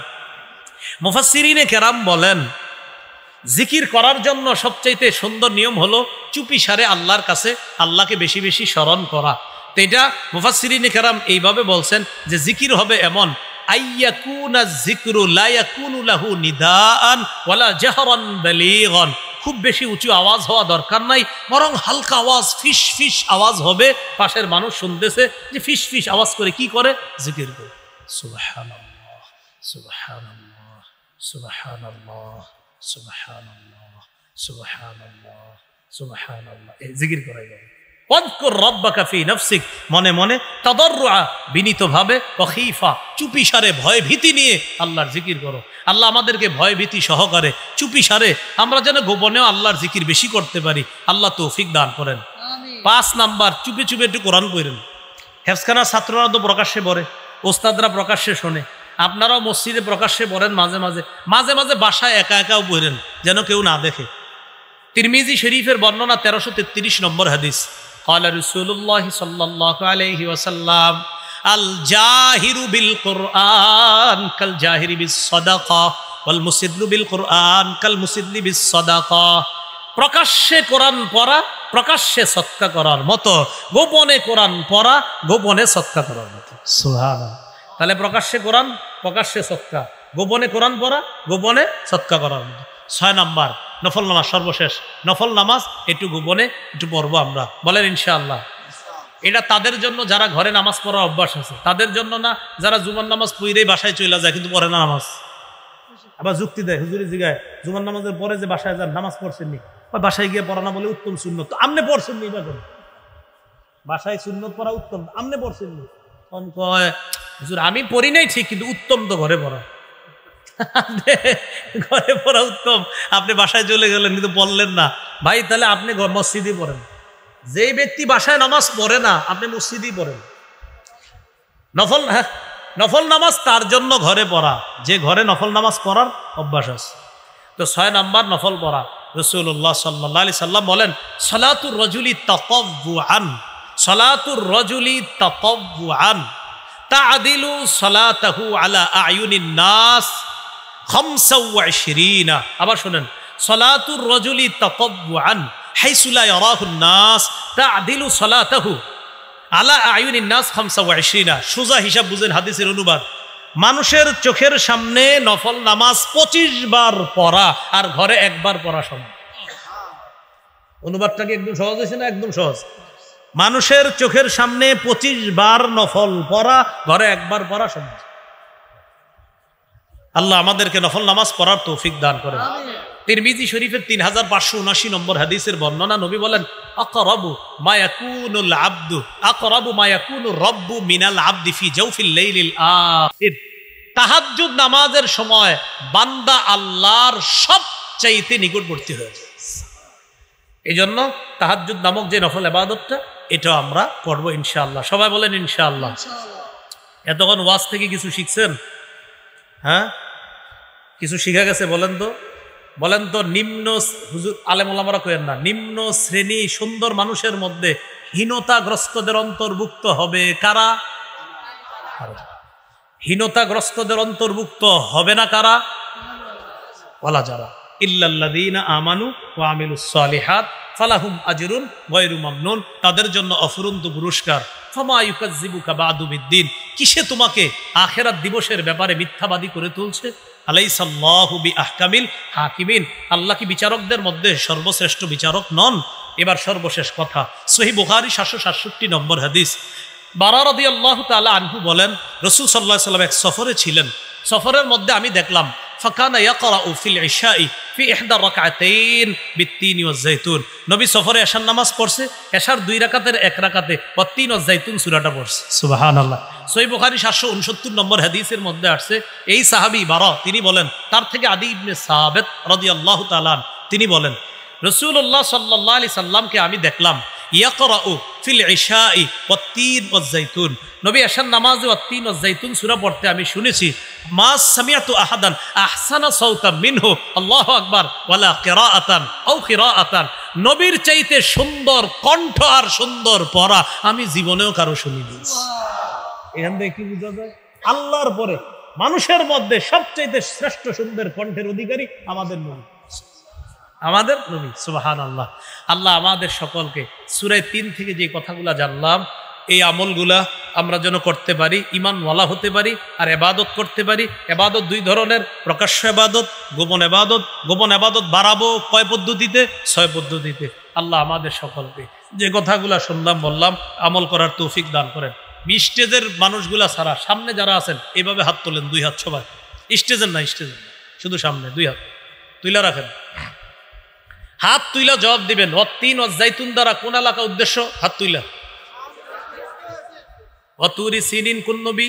মুফাসসিরিনে কেরাম বলেন, জিকির করার জন্য সবচাইতে সুন্দর নিয়ম হলো চুপিসারে আল্লাহর কাছে আল্লাহকে বেশি বেশি স্মরণ করা। তো এটা মুফাসসিরিনে কেরাম এইভাবে বলছেন যে জিকির হবে এমন, আইয়াকুনা যিকরু লা ইয়াকুনু লাহু নিদাআন ওয়ালা জাহরান বালিগান, খুব বেশি উঁচু আওয়াজ হওয়া দরকার নাই, বরং হালকা আওয়াজ, ফিস ফিস আওয়াজ হবে, পাশের মানুষ শুনতেছে যে ফিস ফিস আওয়াজ করে কি করে, জিকির করে সুবহানাল্লাহ সুবহানাল্লাহ সুবহানাল্লাহ সুবহানাল্লাহ সুবহানাল্লাহ সুবহানাল্লাহ, এই জিকির করাই যাবে। ওয়াদকুর রাব্বাকা ফি নাফসিক মনে মনে, তাদাররুআ বিনীতভাবে, ওয়া খীফা চুপিসারে ভয় ভীতি নিয়ে আল্লাহর জিকির করো। আল্লাহ আমাদেরকে ভয় ভীতি সহকারে চুপিসারে আমরা যেন গোপনেও আল্লাহর জিকির বেশি করতে পারি, আল্লাহ তৌফিক দান করেন। 5 নাম্বার, চুপে চুপে একটু কোরআন পড়েন। হেফজখানার ছাত্ররা তো প্রকাশ্যে পড়ে, ওস্তাদরা প্রকাশ্যে শোনে, আপনারাও মসজিদে প্রকাশ্যে পড়েন, মাঝে মাঝে মাঝে মাঝে বাসায় একা একাও পড়েন যেন কেউ না দেখে। তিরমিজি শরীফের বর্ণনা 1333 নম্বর হাদিস, قال رسول الله صلى الله عليه وسلم الجاهر بالقرآن كالجاهر بالصدقة والمسدل بالقرآن كالمسدل بالصدقة, প্রকাশ্যে কোরআন পড়া প্রকাশ্যে সদকা করার মতো, গোপনে কোরআন পড়া গোপনে সদকা করার মতো। সুবহানাল্লাহ। তাহলে প্রকাশ্যে কোরআন প্রকাশ্যে সদকা, গোপনে কোরআন পড়া গোপনে সদকা করার মতো। 6 নাম্বার নফল নামাজ, সর্বশেষ নফল নামাজ একটু গোপনে একটু পড়বো আমরা, বলেন ইনশাআল্লাহ। এটা তাদের জন্য যারা ঘরে নামাজ পড়ার অভ্যাস আছে, তাদের জন্য না যারা জুমার নামাজ পড়েই বাসায় চলে যায় কিন্তু পড়ে না নামাজ। আবার যুক্তি দেয়, হুজুরি জিগায় জুমার নামাজের পরে যে বাসায় যান নামাজ পড়ছেননি, বাসায় গিয়ে পড়া না বলে উত্তম সুন্নত, আমনে পড়ছেননি, বাসায় সুন্নত পড়া উত্তম, আমনে পড়ছেননি। হুজুর আমি পড়ি নাই ঠিক, কিন্তু উত্তম তো ঘরে পড়া, ঘরে পড়া উত্তম, আপনি বাসায় চলে গেলেন কিন্তু পড়লেন না। ভাই তাহলে আপনি মসজিদই পড়েন। যেই ব্যক্তি বাসায় নামাজ পড়ে না আপনি মসজিদই পড়েন। নফল নামাজ তার জন্য ঘরে পড়া, যে ঘরে নফল নামাজ পড়ার অভ্যাস আছে। তো 6 নাম্বার নফল পড়া। রাসূলুল্লাহ সাল্লাল্লাহু আলাইহি সাল্লাম বলেন, সালাতুর রাজুলি তাতাওয়ুআন, সালাতুর রাজুলি তাতাওয়ুআন তা'দিলু সালাতাহু আলা আয়ুনিন নাস 25। আবার শুনেন, সালাতুর রাজুলি তাতাওয়ুআন হাইসু লা ইয়ারাহুন নাস তা'দিলু সালাতাহু আলা আয়ুনিন নাস 25, সোজা হিসাব বুঝেন হাদিসের অনুবাদ, মানুষের চোখের সামনে নফল নামাজ 25 বার পড়া আর ঘরে একবার পড়া সমান। অনুবাদটা কি একদম সহজ হয়েছে না? একদম সহজ। মানুষের চোখের সামনে 25 বার নফল পড়া, ঘরে একবার পড়া সমান। আল্লাহ আমাদেরকে নফল নামাজ পড়ার তৌফিক দান করেন। তিরমিজি শরীফের 3579 নম্বর হাদিসের বর্ণনা, নবী বলেন আকরাবু মা ইয়াকুনুল আবদু আকরাবু মা ইয়াকুনুর রাব্বু মিনাল আবদি ফি জাওফিল লাইলিল আখির। তাহাজ্জুদ নামাজের সময় বান্দা আল্লাহর সবচাইতে নিকটবর্তী হয়ে যায়। এই জন্য তাহাজ্জুদ নামক যে নফল ইবাদতটা, এটা আমরা করব ইনশাআল্লাহ। সবাই বলেন ইনশাআল্লাহ। এতক্ষণ ওয়াজ থেকে কিছু শিখছেন? হ্যাঁ, কিছু শিখা গেছে? বলেন তো নিম্ন, হুজুর আলেম ওলামারা কইেন না, নিম্ন শ্রেণী সুন্দর মানুষের মধ্যে হীনতাগ্রস্তদের অন্তর্ভুক্ত হবে কারা? হীনতাগ্রস্তদের অন্তর্ভুক্ত হবে না কারা? ওয়ালা যারা ইল্লাল্লাযীনা আমানু ওয়া আমিলুস সালিহাত ফালাহুম আজরুন গায়রু মামনুন, তাদের জন্য অফুরন্ত পুরস্কার। ফামা ইউকাজ্জিবুকা বা'দু বিদ্দিন, কিসে তোমাকে আখিরাত দিবসের ব্যাপারে মিথ্যাবাদী করে তুলছে? আলাইসাল্লাহু বিআহকামিল হাকিমিন, আল্লাহ কি বিচারকদের মধ্যে সর্বশ্রেষ্ঠ বিচারক নন? এবার সর্বশেষ কথা, সহিহ বুখারী 767 নম্বর হাদিস। বারা রাদিয়াল্লাহু তাআলা আনহু বলেন, রাসূল সাল্লাল্লাহু আলাইহি ওয়াসাল্লাম এক সফরে ছিলেন। সফরের মধ্যে আমি দেখলাম ফাকানা ইয়াকরাউ ফিল ইশাই ফি ইহদা রাকাতাইন বিত্তিনি ওয়াজ জাইতুন, নবী সফরে এশার নামাজ পড়ছে, এশার 2 রাকাতের 1 রাকাতে ওয়াত্তিন ওয়াজ জাইতুন সূরাটা পড়ছে। সুবহানাল্লাহ। সহিহ বুখারী 769 নম্বর হাদিসের মধ্যে আসছে, এই সাহাবী বারা তিনি বলেন, তার থেকে আদি ইবনে সাবিত রাদিয়াল্লাহু তাআলা তিনি বলেন, রাসূলুল্লাহ সাল্লাল্লাহু আলাইহি সাল্লামকে আমি দেখলাম ইয়াকরাউ ফিল ইশাই ওয়াত্তিন ওয়াজ জাইতুন, নবী এশার নামাজে ওয়াত্তিন ওয়াজ জাইতুন সূরা পড়তে আমি শুনেছি, মা সামিআতু আহাদান আহসানা সাওতাম মিনহু আল্লাহু আকবার ওয়ালা কিরাআতান আও কিরাআতান, নবীর চাইতে সুন্দর কণ্ঠ আর সুন্দর পড়া আমি জীবনেও কারো শুনিনি। এখান থেকে কি বোঝা যায়? আল্লাহর পরে মানুষের মধ্যে সবচাইতে শ্রেষ্ঠ সুন্দর কণ্ঠের অধিকারী আমাদের নবী, আমাদের নবী। সুবহানাল্লাহ। আল্লাহ আমাদের সকলকে সূরা 3 থেকে যে কথাগুলা জানলাম, এই আমলগুলা আমরা যেন করতে পারি, ঈমানওয়ালা হতে পারি, আর ইবাদত করতে পারি। ইবাদত 2 ধরনের, প্রকাশ্য ইবাদত, গোপন ইবাদত। গোপন ইবাদত বাড়াবো কয় পদ্ধতিতে? 6 পদ্ধতিতে। আল্লাহ আমাদের সকলকে যে কথাগুলা শুনলাম বললাম আমল করার তৌফিক দান করেন। স্টেজের মানুষগুলা ছাড়া সামনে যারা আছেন এভাবে হাত তোলেন, 2 হাত সবাই। স্টেজের না, শুধু সামনে 2 হাত তুইলা রাখেন। হাত তুইলা জবাব দিবেন ওয়াত্তিন ওয়াজ জাইতুন দ্বারা কোন এলাকা উদ্দেশ্য? হাত তুইলা। ওয়াতুরি সিনিন কোন নবী?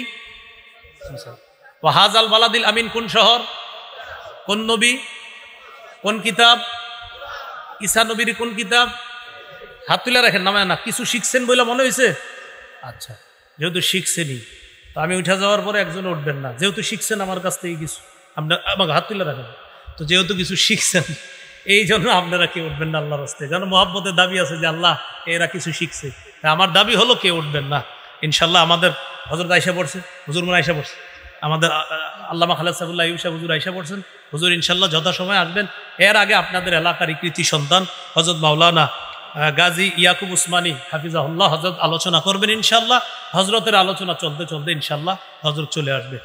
ওয়াহাজাল বালাদিল আমিন কোন শহর? কোন নবী? কোন কিতাব? ঈসা নবীর কোন কিতাব? হাত তুইলা রাখেন, নামায় না। কিছু শিখছেন বলে মনে হয়েছে? আচ্ছা, যেহেতু শিখছেনই তো আমি উঠে যাওয়ার পরে একজন উঠবেন না, যেহেতু শিখছেন আমার কাছ থেকে কিছু, আপনার আমাকে হাত তুলে রাখেন। তো যেহেতু কিছু শিখছেন এই জন্য আপনারা কেউ উঠবেন না আল্লাহর রাস্তায়। যেন মহব্বতের দাবি আছে যে আল্লাহ এরা কিছু শিখছে, আমার দাবি হলো কেউ উঠবেন না ইনশাল্লাহ। আমাদের হযরত আয়েশা পড়ছে, হুজুর মনে আয়েশা পড়ছে, আমাদের আল্লামা খালেদ সাইফুল্লাহ আইয়ুব সাহেব হুজুর আয়েশা পড়ছেন। হুজুর ইনশাল্লাহ যথাসময় আসবেন। এর আগে আপনাদের এলাকার কৃতি সন্তান হযরত মাওলানা গাজী ইয়াকুব উসমানী হাফিজাহুল্লাহ হযরত আলোচনা করবেন ইনশাল্লাহ। হযরতের আলোচনা চলতে চলতে ইনশাল্লাহ হযরত চলে আসবে।